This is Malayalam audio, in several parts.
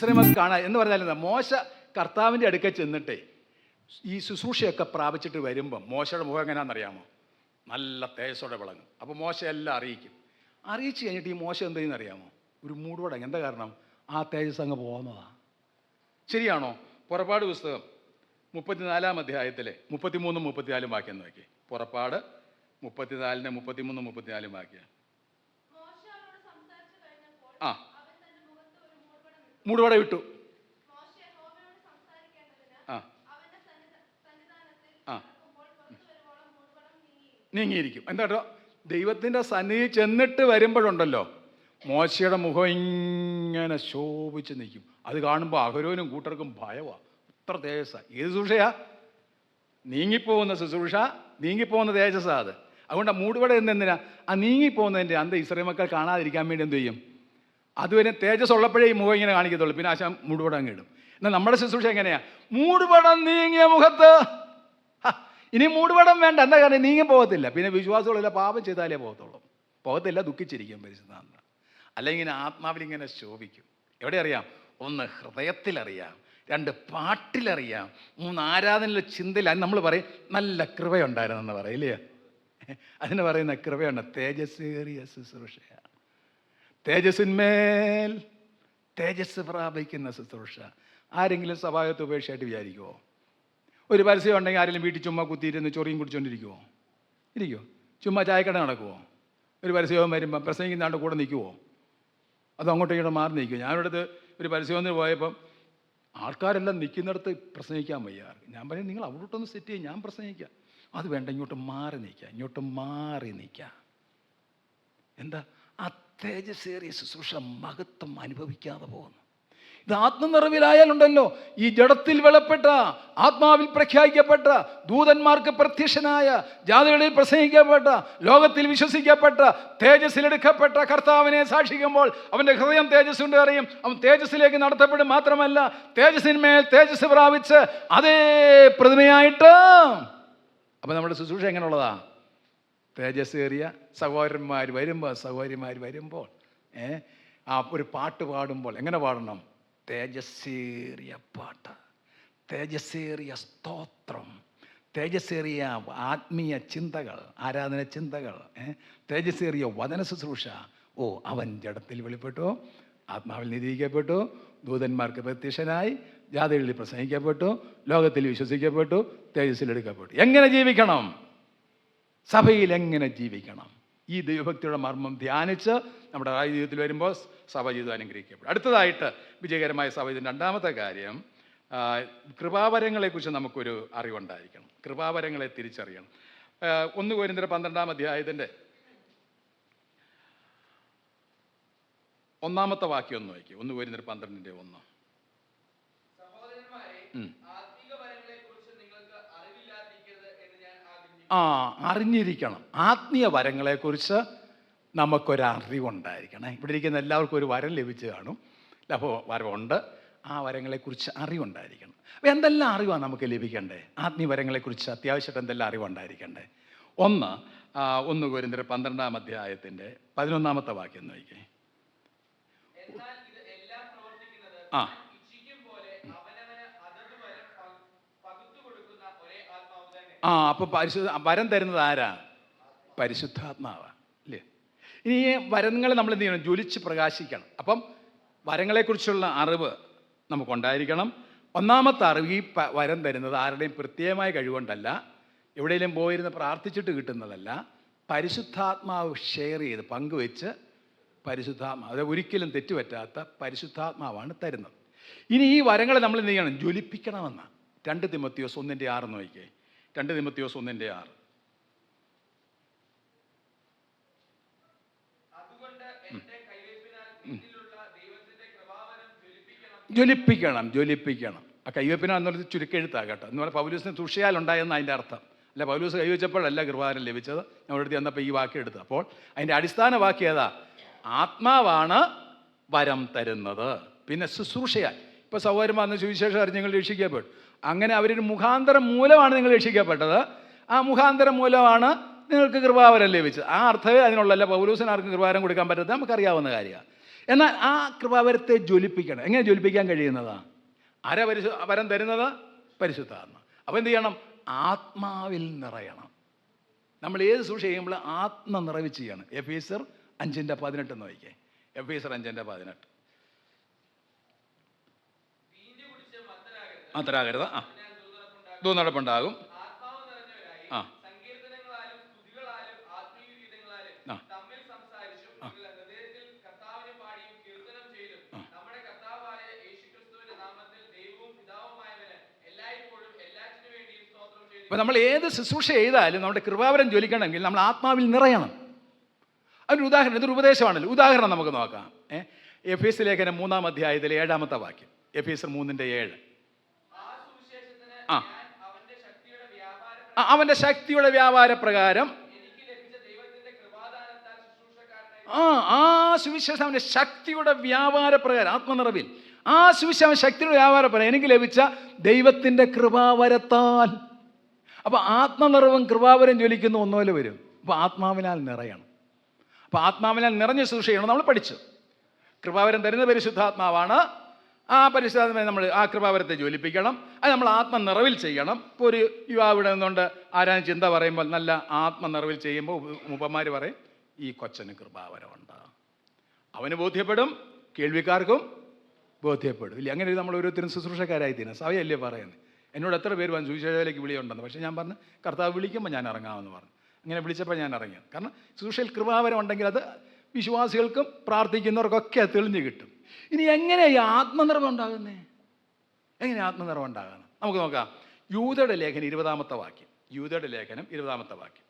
ഇസ്രായേൽ കാണാൻ എന്ന് പറഞ്ഞാൽ എന്താ, മോശ കർത്താവിൻ്റെ അടുക്കൽ ചെന്നിട്ടേ ഈ ശുശ്രൂഷയൊക്കെ പ്രാപിച്ചിട്ട് വരുമ്പം മോശയുടെ മുഖം എങ്ങനെയാണെന്നറിയാമോ? നല്ല തേജസ്സോടെ വിളങ്ങും. അപ്പോൾ മോശ എല്ലാം അറിയിച്ച് കഴിഞ്ഞിട്ട് ഈ മോശ എന്ത് ചെയ്യുന്നറിയാമോ? ഒരു മൂടുപടം. എന്താ കാരണം? ആ തേജസ് അങ്ങ് പോകുന്നതാ. ശരിയാണോ? പുറപ്പാട് പുസ്തകം 34 അധ്യായത്തിലെ 33, 34 വാക്യം നോക്കി. പുറപ്പാട് 34, 33, 34 വാക്യം. ആ, മൂടുപടം ഇട്ടു. ആ ആ നീങ്ങിയിരിക്കും. എന്താ കേട്ടോ, ദൈവത്തിൻ്റെ സന്നിധി ചെന്നിട്ട് വരുമ്പോഴുണ്ടല്ലോ മോശയുടെ മുഖം ഇങ്ങനെ ശോഭിച്ച് നിൽക്കും. അത് കാണുമ്പോൾ അഹരോനും കൂട്ടർക്കും ഭയമാണ്. അത്ര തേജസ്സാ. ഏത് ശുശ്രൂഷയാ? നീങ്ങിപ്പോകുന്ന ശുശ്രൂഷ, നീങ്ങിപ്പോകുന്ന തേജസ്സാ അത്. അതുകൊണ്ട് മൂടുപടം എന്തിനാ? ആ നീങ്ങിപ്പോകുന്നതിൻ്റെ അന്ത ഇസ്രായേൽ മക്കൾ കാണാതിരിക്കാൻ വേണ്ടി എന്ത് ചെയ്യും? അതുവരെ തേജസ് ഉള്ളപ്പോഴേ ഈ മുഖം ഇങ്ങനെ കാണിക്കത്തുള്ളൂ. പിന്നെ ആശാൻ മൂടുപടം അങ്ങ് ഇടും. എന്നാൽ നമ്മുടെ ശുശ്രൂഷ എങ്ങനെയാ? മൂടുപടം നീങ്ങിയ മുഖത്ത് ഇനി മൂടുപടം വേണ്ട. എന്താ കാരണം? നീങ്ങി പോകത്തില്ല. പിന്നെ വിശ്വാസമുള്ള പാപം ചെയ്താലേ പോകത്തില്ല, ദുഃഖിച്ചിരിക്കും പരിശുദ്ധാത്മ. അല്ലെങ്കിൽ ആത്മാവിലിങ്ങനെ ശോഭിക്കും. എവിടെ അറിയാം? 1 ഹൃദയത്തിലറിയാം, 2 പാട്ടിലറിയാം, 3 ആരാധനയിലെ ചിന്തയിൽ. അത് നമ്മൾ പറയും നല്ല കൃപയുണ്ടായിരുന്നെന്ന് പറയില്ലേ? അതിന് പറയുന്ന കൃപയുണ്ട്. തേജസ്സേറിയ ശുശ്രൂഷയാണ്. തേജസ്സിന്മേൽ തേജസ് പ്രാപിക്കുന്ന ശുശ്രൂഷ. ആരെങ്കിലും സഭായത്ത് ഉപേക്ഷയായിട്ട് വിചാരിക്കുമോ? ഒരു പരസ്യം ഉണ്ടെങ്കിൽ ആരെങ്കിലും വീട്ടിൽ ചുമ്മാ കുത്തിയിരുന്ന് ചൊറിയും കുടിച്ചോണ്ടിരിക്കുമോ? ചുമ്മാ ചായക്കട നടക്കുമോ? ഒരു പരസ്യവും വരുമ്പം പ്രസംഗിക്കുന്നാണ്ട് കൂടെ നിൽക്കുമോ? അത് അങ്ങോട്ടും ഇങ്ങോട്ട് മാറി നിൽക്കുമോ? ഞാനിവിടുത്തെ ഒരു പരസ്യത്തിന് പോയപ്പം ആൾക്കാരെല്ലാം നിൽക്കുന്നിടത്ത് പ്രസംഗിക്കാൻ വയ്യ. ഞാൻ പറയും, നിങ്ങൾ അവിടോട്ടൊന്ന് സെറ്റ് ചെയ്യും, ഞാൻ പ്രസംഗിക്കാം. അത് വേണ്ട, ഇങ്ങോട്ട് മാറി നിൽക്കാം. എന്താ? ആ തേജസ്സേറിയ ശുശ്രൂഷ മഹത്വം അനുഭവിക്കാതെ പോകുന്നു. ഇത് ആത്മനിറവിലായാലുണ്ടല്ലോ, ഈ ജഡത്തിൽ വെളപ്പെട്ട, ആത്മാവിൽ പ്രഖ്യാപിക്കപ്പെട്ട, ദൂതന്മാർക്ക് പ്രത്യക്ഷനായ, ജാതികളിൽ പ്രസംഗിക്കപ്പെട്ട, ലോകത്തിൽ വിശ്വസിക്കപ്പെട്ട, തേജസ്സിലെടുക്കപ്പെട്ട കർത്താവിനെ സാക്ഷിക്കുമ്പോൾ അവൻ്റെ ഹൃദയം തേജസ് കൊണ്ട് അറിയും. അവൻ തേജസ്സിലേക്ക് നടത്തപ്പെടും. മാത്രമല്ല, തേജസ്സിന്മേൽ തേജസ് പ്രാപിച്ച് അതേ പ്രതിമയായിട്ട്. അപ്പം നമ്മുടെ ശുശ്രൂഷ എങ്ങനെയുള്ളതാ? തേജസ്സേറിയ സഹോദരന്മാർ വരുമ്പോൾ ആ ഒരു പാട്ട് പാടുമ്പോൾ എങ്ങനെ പാടണം? തേജസ്സേറിയ പാട്ട്, തേജസ്സേറിയ സ്തോത്രം, തേജസ്സേറിയ ആത്മീയ ചിന്തകൾ, ആരാധന ചിന്തകൾ, തേജസ്സേറിയ വചന ശുശ്രൂഷ. അവൻ ജഡത്തിൽ വെളിപ്പെട്ടു, ആത്മാവിൽ നിരീക്ഷിക്കപ്പെട്ടു, ദൂതന്മാർക്ക് പ്രത്യക്ഷനായി, ജാതികളിൽ പ്രസംഗിക്കപ്പെട്ടു, ലോകത്തിൽ വിശ്വസിക്കപ്പെട്ടു, തേജസ്സിലെടുക്കപ്പെട്ടു. എങ്ങനെ ജീവിക്കണം? സഭയിൽ എങ്ങനെ ജീവിക്കണം? ഈ ദൈവഭക്തിയുടെ മർമ്മം ധ്യാനിച്ച് നമ്മുടെ ജീവിതത്തിൽ വരുമ്പോൾ സഭ ജീവിതം അനുഗ്രഹിക്കപ്പെടും. അടുത്തതായിട്ട് വിജയകരമായ സഭ ഇതിൻ്റെ 2ാമത്തെ കാര്യം, കൃപാവരങ്ങളെക്കുറിച്ച് നമുക്കൊരു അറിവുണ്ടായിരിക്കണം. കൃപാവരങ്ങളെ തിരിച്ചറിയണം. 1 കൊരിന്ത്യർ 12-ാം അധ്യായത്തിൻ്റെ 1-ാമത്തെ വാക്യം ഒന്ന് വായിക്കും. 1 കൊരിന്ത്യർ 12:1. അറിഞ്ഞിരിക്കണം. ആത്മീയ വരങ്ങളെക്കുറിച്ച് നമുക്കൊരറിവുണ്ടായിരിക്കണം. ഇവിടെ ഇരിക്കുന്ന എല്ലാവർക്കും ഒരു വരം ലഭിച്ചു കാണും. അപ്പോൾ വരമുണ്ട്, ആ വരങ്ങളെക്കുറിച്ച് അറിവുണ്ടായിരിക്കണം. അപ്പോൾ എന്തെല്ലാം അറിവാണ് നമുക്ക് ലഭിക്കേണ്ടത്? ആത്മീയ വരങ്ങളെക്കുറിച്ച് അത്യാവശ്യമായിട്ട് എന്തെല്ലാം അറിവുണ്ടായിരിക്കണ്ടേ? 1 കൊരിന്ത്യർ 12-ാം അധ്യായത്തിൻ്റെ 11-ാമത്തെ വാക്യം നോക്കിക്കേ. അപ്പോൾ വരം തരുന്നത് ആരാ? പരിശുദ്ധാത്മാവാ, അല്ലേ? ഇനി ഈ വരങ്ങൾ നമ്മൾ എന്ത് ചെയ്യണം? ജ്വലിച്ച് പ്രകാശിക്കണം. അപ്പം വരങ്ങളെക്കുറിച്ചുള്ള അറിവ് നമുക്കുണ്ടായിരിക്കണം. 1-ാമത്തെ അറിവ്, ഈ വരം തരുന്നത് ആരുടെയും പ്രത്യേകമായ കഴിവുകൊണ്ടല്ല, എവിടെയെങ്കിലും പോയിരുന്ന് പ്രാർത്ഥിച്ചിട്ട് കിട്ടുന്നതല്ല. പരിശുദ്ധാത്മാവ് ഷെയർ ചെയ്ത് പങ്കുവെച്ച് പരിശുദ്ധാത്മാവ്, അത് ഒരിക്കലും തെറ്റുപറ്റാത്ത പരിശുദ്ധാത്മാവാണ് തരുന്നത്. ഇനി ഈ വരങ്ങളെ നമ്മൾ എന്ത് ചെയ്യണം? ജ്വലിപ്പിക്കണമെന്നാണ്. 2 തിമോത്തിയോസ് 1:6 നോക്കിക്കേ. 2 തിമോത്തിയോസ് 1:6. ജ്വലിപ്പിക്കണം. ആ കൈവെപ്പിന എന്നുള്ളത് ചുരുക്കെഴുത്താണ് കേട്ടോ. എന്ന് പറഞ്ഞാൽ പൗലൂസിന് തുഷയാലുണ്ടായെന്ന് അതിൻ്റെ അർത്ഥം. അല്ല, പൗലൂസ് കൈവച്ചപ്പോഴല്ല കൃപാവരം ലഭിച്ചത്. ഞങ്ങളുടെ അടുത്ത് വന്നപ്പോൾ ഈ വാക്യം എടുത്ത്. അപ്പോൾ അതിൻ്റെ അടിസ്ഥാന വാക്യം ഏതാ? ആത്മാവാണ് വരം തരുന്നത്. പിന്നെ ശുശ്രൂഷയാൽ, ഇപ്പോൾ സഹോദരന്മാർ അന്ന് സുവിശേഷം അറിഞ്ഞ് നിങ്ങൾ രക്ഷിക്കപ്പെട്ടു. അങ്ങനെ അവരൊരു മുഖാന്തരം മൂലമാണ് നിങ്ങൾ രക്ഷിക്കപ്പെട്ടത്. ആ മുഖാന്തരം മൂലമാണ് നിങ്ങൾക്ക് കൃപാവരം ലഭിച്ചത്. ആ അർത്ഥമേ അതിനുള്ളല്ല. പൗലൂസിന് ആർക്കും കൃപാവരം കൊടുക്കാൻ പറ്റത്തില്ല, നമുക്കറിയാവുന്ന കാര്യമാണ്. എന്നാൽ ആ കൃപാവരത്തെ ജ്വലിപ്പിക്കണം. എങ്ങനെ ജ്വലിപ്പിക്കാൻ കഴിയുന്നതാ? ആരാ വരം തരുന്നത്? പരിശുദ്ധാത്മ. അപ്പോൾ എന്ത് ചെയ്യണം? ആത്മാവിൽ നിറയണം. നമ്മൾ ഏത് സൂക്ഷ ചെയ്യുമ്പോൾ ആത്മ നിറവ് ചെയ്യണം. എഫേസ്യർ 5:18 നോക്കിക്കേ. എഫേസ്യർ 5:18. അത്തരാകരുത്. ദൂർനടപ്പുണ്ടാകും. ആ അപ്പോൾ നമ്മൾ ഏത് ശുശ്രൂഷ ചെയ്താലും നമ്മുടെ കൃപാവരം ജ്വലിക്കണമെങ്കിൽ നമ്മൾ ആത്മാവിൽ നിറയണം. അതിനൊരു ഉദാഹരണം, ഇതൊരു ഉപദേശമാണല്ലോ. ഉദാഹരണം നമുക്ക് നോക്കാം. എഫേസ്യ ലേഖനം 3-ാം അധ്യായത്തിലെ 7-ാമത്തെ വാക്യം. എഫേസ്യർ 3:7. അവന്റെ ശക്തിയുടെ വ്യാപാരപ്രകാരം ആ സുവിശേഷം അവന്റെ ശക്തിയുടെ വ്യാപാരപ്രകാരം, ആത്മനിറവിൽ ആ സുവിശേഷം ശക്തിയുടെ വ്യാപാരപ്രകാരം എനിക്ക് ലഭിച്ച ദൈവത്തിൻ്റെ കൃപാവരത്താൽ. അപ്പോൾ ആത്മനിറവും കൃപാവരം ജ്വലിക്കുന്ന ഒന്നുപോലെ വരും. അപ്പോൾ ആത്മാവിനാൽ നിറയണം. അപ്പോൾ ആത്മാവിനാൽ നിറഞ്ഞ ശുശ്രൂഷ ചെയ്യണം. നമ്മൾ പഠിച്ചു, കൃപാവരം തരുന്ന പരിശുദ്ധാത്മാവാണ്. ആ പരിശുദ്ധാത്മാവിനെ നമ്മൾ ആ കൃപാവരത്തെ ജ്വലിപ്പിക്കണം. അത് നമ്മൾ ആത്മനിറവിൽ ചെയ്യണം. ഇപ്പോൾ ഒരു യുവാവ് ഇവിടെ നിന്നുകൊണ്ട് ആരാനും ചിന്ത പറയുമ്പോൾ നല്ല ആത്മനിറവിൽ ചെയ്യുമ്പോൾ മൂപ്പന്മാർ പറയും, ഈ കൊച്ചന് കൃപാവരമുണ്ട്. അവന് ബോധ്യപ്പെടും, കേൾവിക്കാർക്കും ബോധ്യപ്പെടും. ഇല്ല, അങ്ങനെ നമ്മൾ ഓരോരുത്തരും ശുശ്രൂഷക്കാരായി തീരണം. സഭയല്ലേ പറയുന്നത്. എന്നോട് എത്ര പേര് വന്നു സുവിശേഷയിലേക്ക് വിളിയുണ്ടെന്ന്. പക്ഷേ ഞാൻ പറഞ്ഞു, കർത്താവ് വിളിക്കുമ്പോൾ ഞാൻ ഇറങ്ങാമെന്ന് പറഞ്ഞു. അങ്ങനെ വിളിച്ചപ്പോൾ ഞാൻ ഇറങ്ങി. കാരണം ശുശ്രൂഷയിൽ കൃപാവരം ഉണ്ടെങ്കിൽ അത് വിശ്വാസികൾക്കും പ്രാർത്ഥിക്കുന്നവർക്കൊക്കെ തെളിഞ്ഞു കിട്ടും. ഇനി എങ്ങനെയാണ് ഈ ആത്മനിർഭം ഉണ്ടാകുന്നത്? എങ്ങനെയാണ് ആത്മനിർഭം ഉണ്ടാകുന്നത്? നമുക്ക് നോക്കാം. യൂദയുടെ ലേഖനം 20-ാമത്തെ വാക്യം. യൂദയുടെ ലേഖനം 20-ാമത്തെ വാക്യം.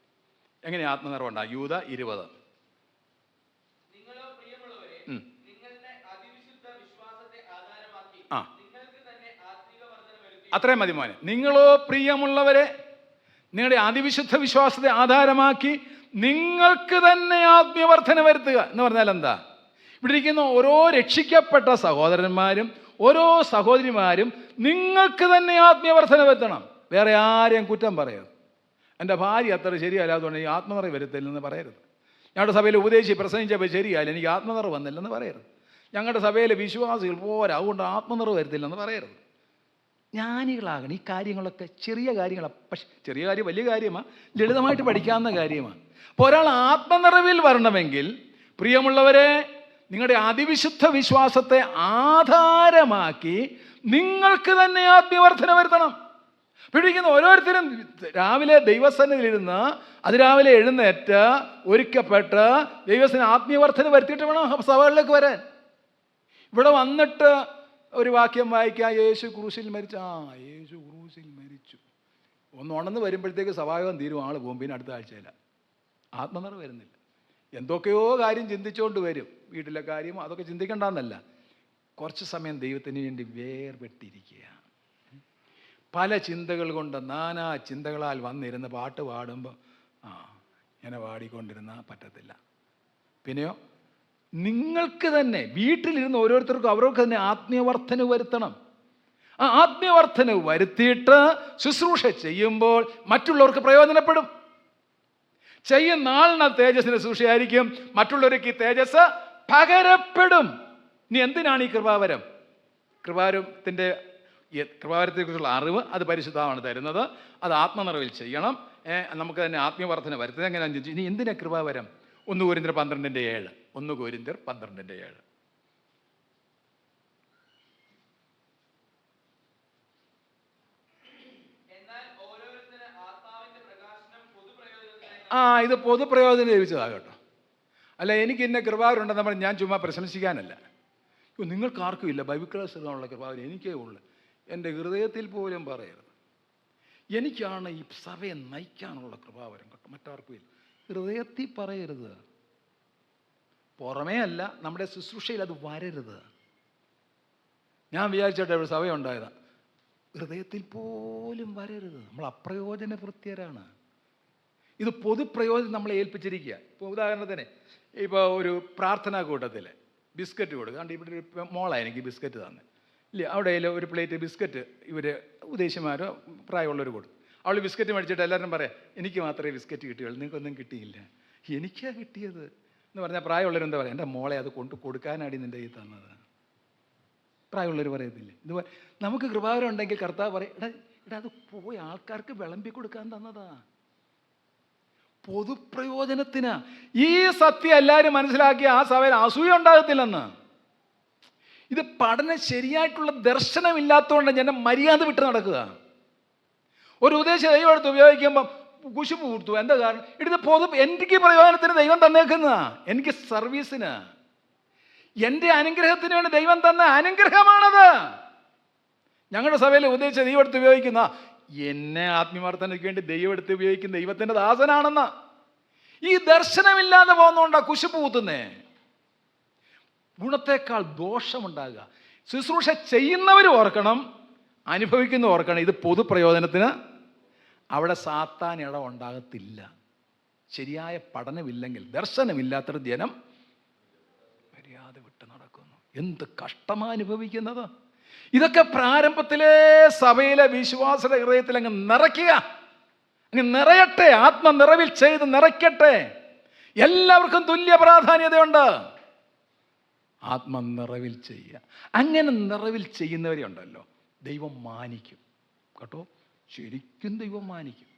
എങ്ങനെയാണ് ആത്മനിർഭം ഉണ്ടാകും? യൂദ 20. അത്രയും മതി മോനെ. നിങ്ങളോ പ്രിയമുള്ളവരെ, നിങ്ങളുടെ അതിവിശുദ്ധ വിശ്വാസത്തെ ആധാരമാക്കി നിങ്ങൾക്ക് തന്നെ ആത്മീയവർദ്ധന വരുത്തുക എന്ന് പറഞ്ഞാൽ എന്താ? ഇവിടെ ഇരിക്കുന്ന ഓരോ രക്ഷിക്കപ്പെട്ട സഹോദരന്മാരും ഓരോ സഹോദരിമാരും നിങ്ങൾക്ക് തന്നെ ആത്മീയവർദ്ധന വരുത്തണം. വേറെ ആരെയും കുറ്റം പറയരുത്. എൻ്റെ ഭാര്യ അത്ര ശരിയല്ലാതുകൊണ്ട് ഈ ആത്മനിറവ് വരുത്തില്ലെന്ന് പറയരുത്. ഞങ്ങളുടെ സഭയിൽ ഉപദേശി പ്രസംഗിച്ചപ്പോൾ ശരിയായില്ല, എനിക്ക് ആത്മനിറവ് വന്നില്ലെന്ന് പറയരുത്. ഞങ്ങളുടെ സഭയിലെ വിശ്വാസികൾ പോരാ, അതുകൊണ്ട് ആത്മനിറവ് വരുത്തില്ലെന്ന് പറയരുത്. ജ്ഞാനികളാകണം. ഈ കാര്യങ്ങളൊക്കെ ചെറിയ കാര്യങ്ങളാണ്, പക്ഷെ ചെറിയ കാര്യം വലിയ കാര്യമാണ്, ലളിതമായിട്ട് പഠിക്കാവുന്ന കാര്യമാണ്. അപ്പോൾ ഒരാൾ ആത്മനിറവിൽ വരണമെങ്കിൽ, പ്രിയമുള്ളവരെ, നിങ്ങളുടെ അതിവിശുദ്ധ വിശ്വാസത്തെ ആധാരമാക്കി നിങ്ങൾക്ക് തന്നെ ആത്മീയവർദ്ധന വരുത്തണം. പിടിക്കുന്ന ഓരോരുത്തരും രാവിലെ ദൈവസന്നിധിയിലിരുന്ന് അതിരാവിലെ എഴുന്നേറ്റ് ഒരുക്കപ്പെട്ട് ദൈവത്തിന് ആത്മീയവർദ്ധന വരുത്തിയിട്ട് വേണം സഭകളിലേക്ക് വരാൻ. ഇവിടെ വന്നിട്ട് ഒരു വാക്യം വായിക്കുക, യേശു ക്രൂശിൽ മരിച്ചു. യേശു ക്രൂശിൽ മരിച്ചു. ഒന്ന് ഉണർന്ന് വരുമ്പോഴത്തേക്ക് സഭായോഗം തീരും, ആൾ പോകും. പിന്നെ അടുത്ത ആഴ്ചയില്ല. ആത്മനിറവ് വരുന്നില്ല. എന്തൊക്കെയോ കാര്യം ചിന്തിച്ചുകൊണ്ട് വരും. വീട്ടിലെ കാര്യം അതൊക്കെ ചിന്തിക്കേണ്ടെന്നല്ല, കുറച്ച് സമയം ദൈവത്തിന് വേണ്ടി വേർപെട്ടിരിക്കുക. പല ചിന്തകൾ കൊണ്ട്, നാനാ ചിന്തകളാൽ വന്നിരുന്ന് പാട്ട് പാടുമ്പോൾ ഇങ്ങനെ പാടിക്കൊണ്ടിരുന്നാൽ പറ്റത്തില്ല. പിന്നെയോ നിങ്ങൾക്ക് തന്നെ വീട്ടിലിരുന്ന് ഓരോരുത്തർക്കും അവർക്ക് തന്നെ ആത്മീയവർദ്ധന വരുത്തണം. ആ ആത്മീയവർദ്ധന വരുത്തിയിട്ട് ശുശ്രൂഷ ചെയ്യുമ്പോൾ മറ്റുള്ളവർക്ക് പ്രയോജനപ്പെടും. ചെയ്യുന്ന ആളിന് തേജസ്സിൻ്റെ ശുശ്രൂഷയായിരിക്കും, മറ്റുള്ളവർക്ക് ഈ തേജസ് പകരപ്പെടും. ഇനി എന്തിനാണ് ഈ കൃപാവരം? കൃപാവരത്തെക്കുറിച്ചുള്ള അറിവ് അത് പരിശുദ്ധമാണ് തരുന്നത്. അത് ആത്മനിറവിൽ ചെയ്യണം. നമുക്ക് തന്നെ ആത്മീയവർദ്ധന വരുത്തുന്നത് എങ്ങനെയാണെന്ന് ചോദിച്ചു. ഇനി എന്തിനാ കൃപാവരം? 1 കൊരിന്ത്യർ 12:7. 1 കൊരിന്ത്യർ 12:7. ഇത് പൊതുപ്രയോജനം ലഭിച്ചതാകട്ടോ. അല്ല, എനിക്ക് ഇന്ന കൃപാവരുണ്ടെന്ന് നമ്മൾ ഞാൻ ചുമ്മാ പ്രശംസിക്കാനല്ല. നിങ്ങൾക്ക് ആർക്കും ഇല്ല ബൈബിൾ ക്ലാസ് എടുക്കാനുള്ള കൃപാവരം, എനിക്കേ ഉള്ളു. എൻ്റെ ഹൃദയത്തിൽ പോലും പറയരുത്. എനിക്കാണ് ഈ സഭയെ നയിക്കാനുള്ള കൃപാവരം കേട്ടോ, മറ്റാർക്കും ഇല്ല. ഹൃദയത്തിൽ പറയരുത്, പുറമേ അല്ല, നമ്മുടെ ശുശ്രൂഷയിൽ അത് വരരുത്. ഞാൻ വിചാരിച്ചിട്ട് ഒരു സഭയുണ്ടായതാണ്, ഹൃദയത്തിൽ പോലും വരരുത്. നമ്മൾ അപ്രയോജനവൃത്യരാണ്. ഇത് പൊതുപ്രയോജനം നമ്മളെ ഏൽപ്പിച്ചിരിക്കുക. ഇപ്പോൾ ഉദാഹരണത്തിന് ഇപ്പോൾ ഒരു പ്രാർത്ഥനാ കൂട്ടത്തിൽ ബിസ്ക്കറ്റ് കൊടുക്കുക. കണ്ട് ഇവിടെ ഒരു മോളാണ് എനിക്ക് ബിസ്ക്കറ്റ് തന്നെ ഇല്ല, അവിടെ ഒരു പ്ലേറ്റ് ബിസ്ക്കറ്റ് ഇവർ ഉദ്ദേശിമാരോ പ്രായമുള്ളവർ കൊടുത്തു. അവൾ ബിസ്ക്കറ്റ് മേടിച്ചിട്ട് എല്ലാവരും പറയാം, എനിക്ക് മാത്രമേ ബിസ്ക്കറ്റ് കിട്ടിയുള്ളൂ, നിങ്ങൾക്കൊന്നും കിട്ടിയില്ല. എനിക്കാ കിട്ടിയത്. എന്ന് പറഞ്ഞാൽ പ്രായമുള്ളവരെന്താ പറയാം, എൻ്റെ മോളെ അത് കൊടുക്കാനാടി നിൻ്റെ കയ്യിൽ തന്നത്. പ്രായമുള്ളവർ പറയത്തില്ലേ ഇതുപോലെ. നമുക്ക് കൃപാവരം ഉണ്ടെങ്കിൽ കർത്താവ് പറയും, എടാ അത് പോയി ആൾക്കാർക്ക് വിളമ്പി കൊടുക്കാൻ തന്നതാ, പൊതുപ്രയോജനത്തിനാ. ഈ സത്യം എല്ലാവരും മനസ്സിലാക്കി ആ സഭയിൽ അസൂയ ഉണ്ടാകത്തില്ലെന്ന്. ഇത് പഠനം ശരിയായിട്ടുള്ള ദർശനമില്ലാത്തതുകൊണ്ട് ജനം മര്യാദ വിട്ട് നടക്കുക. ഒരു ഉദ്ദേശം ദൈവം എടുത്ത് ഉപയോഗിക്കുമ്പം കുശുമ്പ് കൂർത്തു. എന്താ കാരണം? ഇത് എനിക്ക് പ്രയോജനത്തിന് ദൈവം തന്നേക്കുന്നതാ, എനിക്ക് സർവീസിന്, എൻ്റെ അനുഗ്രഹത്തിന് വേണ്ടി ദൈവം തന്ന അനുഗ്രഹമാണത്. ഞങ്ങളുടെ സഭയിൽ ഉദ്ദേശിച്ച ദൈവം എടുത്ത് ഉപയോഗിക്കുന്ന, എന്നെ ആത്മീയവർദ്ധനയ്ക്ക് വേണ്ടി ദൈവം എടുത്ത് ഉപയോഗിക്കുന്ന ദൈവത്തിൻ്റെ ദാസനാണെന്ന്. ഈ ദർശനമില്ലാതെ പോകുന്നതുകൊണ്ടാ കുശുമ്പ് കൂത്തുന്നേ. ഗുണത്തേക്കാൾ ദോഷമുണ്ടാകുക. ശുശ്രൂഷ ചെയ്യുന്നവർ ഓർക്കണം, അനുഭവിക്കുന്ന ഓർക്കണം, ഇത് പൊതുപ്രയോജനത്തിന് അവിടെ സാത്താൻ ഇടം ഉണ്ടാകത്തില്ല. ശരിയായ പഠനമില്ലെങ്കിൽ, ദർശനമില്ലാത്തൊരു ജനം മര്യാദ വിട്ട് നടക്കുന്നു. എന്ത് കഷ്ടമനുഭവിക്കുന്നത്. ഇതൊക്കെ പ്രാരംഭത്തിലെ സഭയിലെ വിശ്വാസയുടെ ഹൃദയത്തിൽ അങ്ങ് നിറയ്ക്കുക, അങ്ങ് നിറയട്ടെ, ആത്മനിറവിൽ ചെയ്ത് നിറയ്ക്കട്ടെ. എല്ലാവർക്കും തുല്യ പ്രാധാന്യതയുണ്ട്. ആത്മനിറവിൽ ചെയ്യുക. അങ്ങനെ നിറവിൽ ചെയ്യുന്നവരെ ഉണ്ടല്ലോ ദൈവം മാനിക്കും കേട്ടോ. ശരിക്കും ദൈവം മാനിക്കും.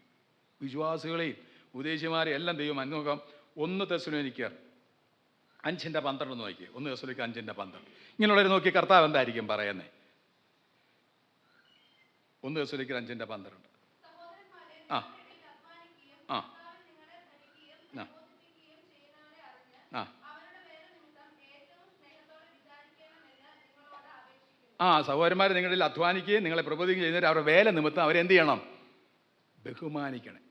വിശ്വാസികളെയും ഉദ്ദേശിമാരെയും എല്ലാം ദൈവം നോക്കാം. 1 തെസ്സലോനിക്കർ 5:12 നോക്കി. 1 തെസ്സലോനിക്കർ 5:12 ഇങ്ങനെയുള്ളവർ നോക്കി കർത്താവ് എന്തായിരിക്കും പറയുന്നത്. 1 തെസ്സലോനിക്കർ 5:12. ആ ആ ആ ആ സഹോദരന്മാർ നിങ്ങളിൽ അധ്വാനിക്കുകയും നിങ്ങളെ പ്രബോധിക്കുകയും ചെയ്യുന്നവർ അവരുടെ വേല നിമിത്തം അവരെന്ത് ചെയ്യണം? ബഹുമാനിക്കണം.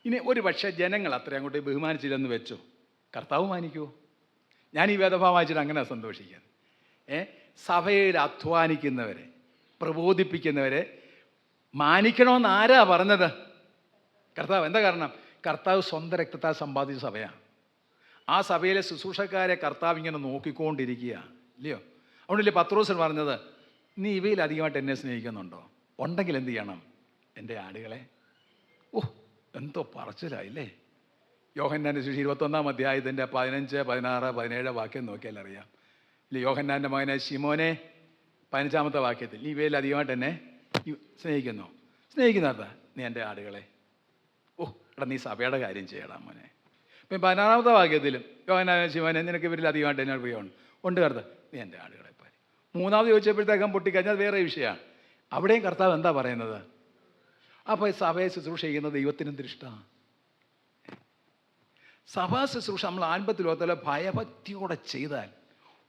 ഇനി ഒരു പക്ഷേ ജനങ്ങൾ അത്ര അങ്ങോട്ട് ബഹുമാനിച്ചില്ലെന്ന് വെച്ചോ, കർത്താവ് മാനിക്കുമോ? ഞാൻ ഈ വേദഭാവം വായിച്ചിട്ട് അങ്ങനെ സന്തോഷിക്കാൻ. സഭയിൽ അധ്വാനിക്കുന്നവരെ പ്രബോധിപ്പിക്കുന്നവരെ മാനിക്കണമെന്ന് ആരാ പറഞ്ഞത്? കർത്താവ്. എന്താ കാരണം? കർത്താവ് സ്വന്തം രക്തത്താൽ സമ്പാദിച്ച സഭയാണ്. ആ സഭയിലെ ശുശ്രൂഷക്കാരെ കർത്താവ് ഇങ്ങനെ നോക്കിക്കൊണ്ടിരിക്കുക, ഇല്ലയോ? അതുകൊണ്ടല്ലേ പത്രോസൻ പറഞ്ഞത്, നീ ഇവയിൽ അധികമായിട്ട് എന്നെ സ്നേഹിക്കുന്നുണ്ടോ? ഉണ്ടെങ്കിൽ എന്ത് ചെയ്യണം? എൻ്റെ ആടുകളെ. എന്തോ പറച്ചിലായില്ലേ. യോഹന്നാൻ്റെ സുവിശേഷം 21-ാം അധ്യായത്തിൻ്റെ 15, 16, 17 വാക്യം നോക്കിയാൽ അറിയാം. ഇല്ലേ, യോഹന്നാൻ്റെ മകനെ ശിമോനെ 15-ാമത്തെ വാക്യത്തിൽ, നീ ഇവയിൽ അധികമായിട്ട് എന്നെ സ്നേഹിക്കുന്നു. സ്നേഹിക്കുന്നതാ നീ എൻ്റെ ആടുകളെ. എടാ നീ സഭയുടെ കാര്യം ചെയ്യടാ മോനെ. ഇപ്പം 16-ാമത്തെ വാക്യത്തിലും യോഹന്നാൻ ശിമോനെ നിനക്ക് ഇവരിൽ അധികമായിട്ട് എന്നെ പ്രിയമുണ്ട്. ഉണ്ട് കർത്താവ്, നീ എൻ്റെ ആടുകളെ പാരി. 3-ാമത് ചോദിച്ചപ്പോഴത്തേക്കും പൊട്ടിക്കഴിഞ്ഞാൽ അത് വേറെ വിഷയമാണ്. അവിടെയും കർത്താവ് എന്താ പറയുന്നത്? അപ്പോൾ സഭയെ ശുശ്രൂഷ ചെയ്യുന്നത് ദൈവത്തിനും ഇഷ്ടമാണ്. സഭാ ശുശ്രൂഷ നമ്മൾ ആത്മത്തിൽ ലോകത്തിലെ ഭയഭക്തിയോടെ ചെയ്താൽ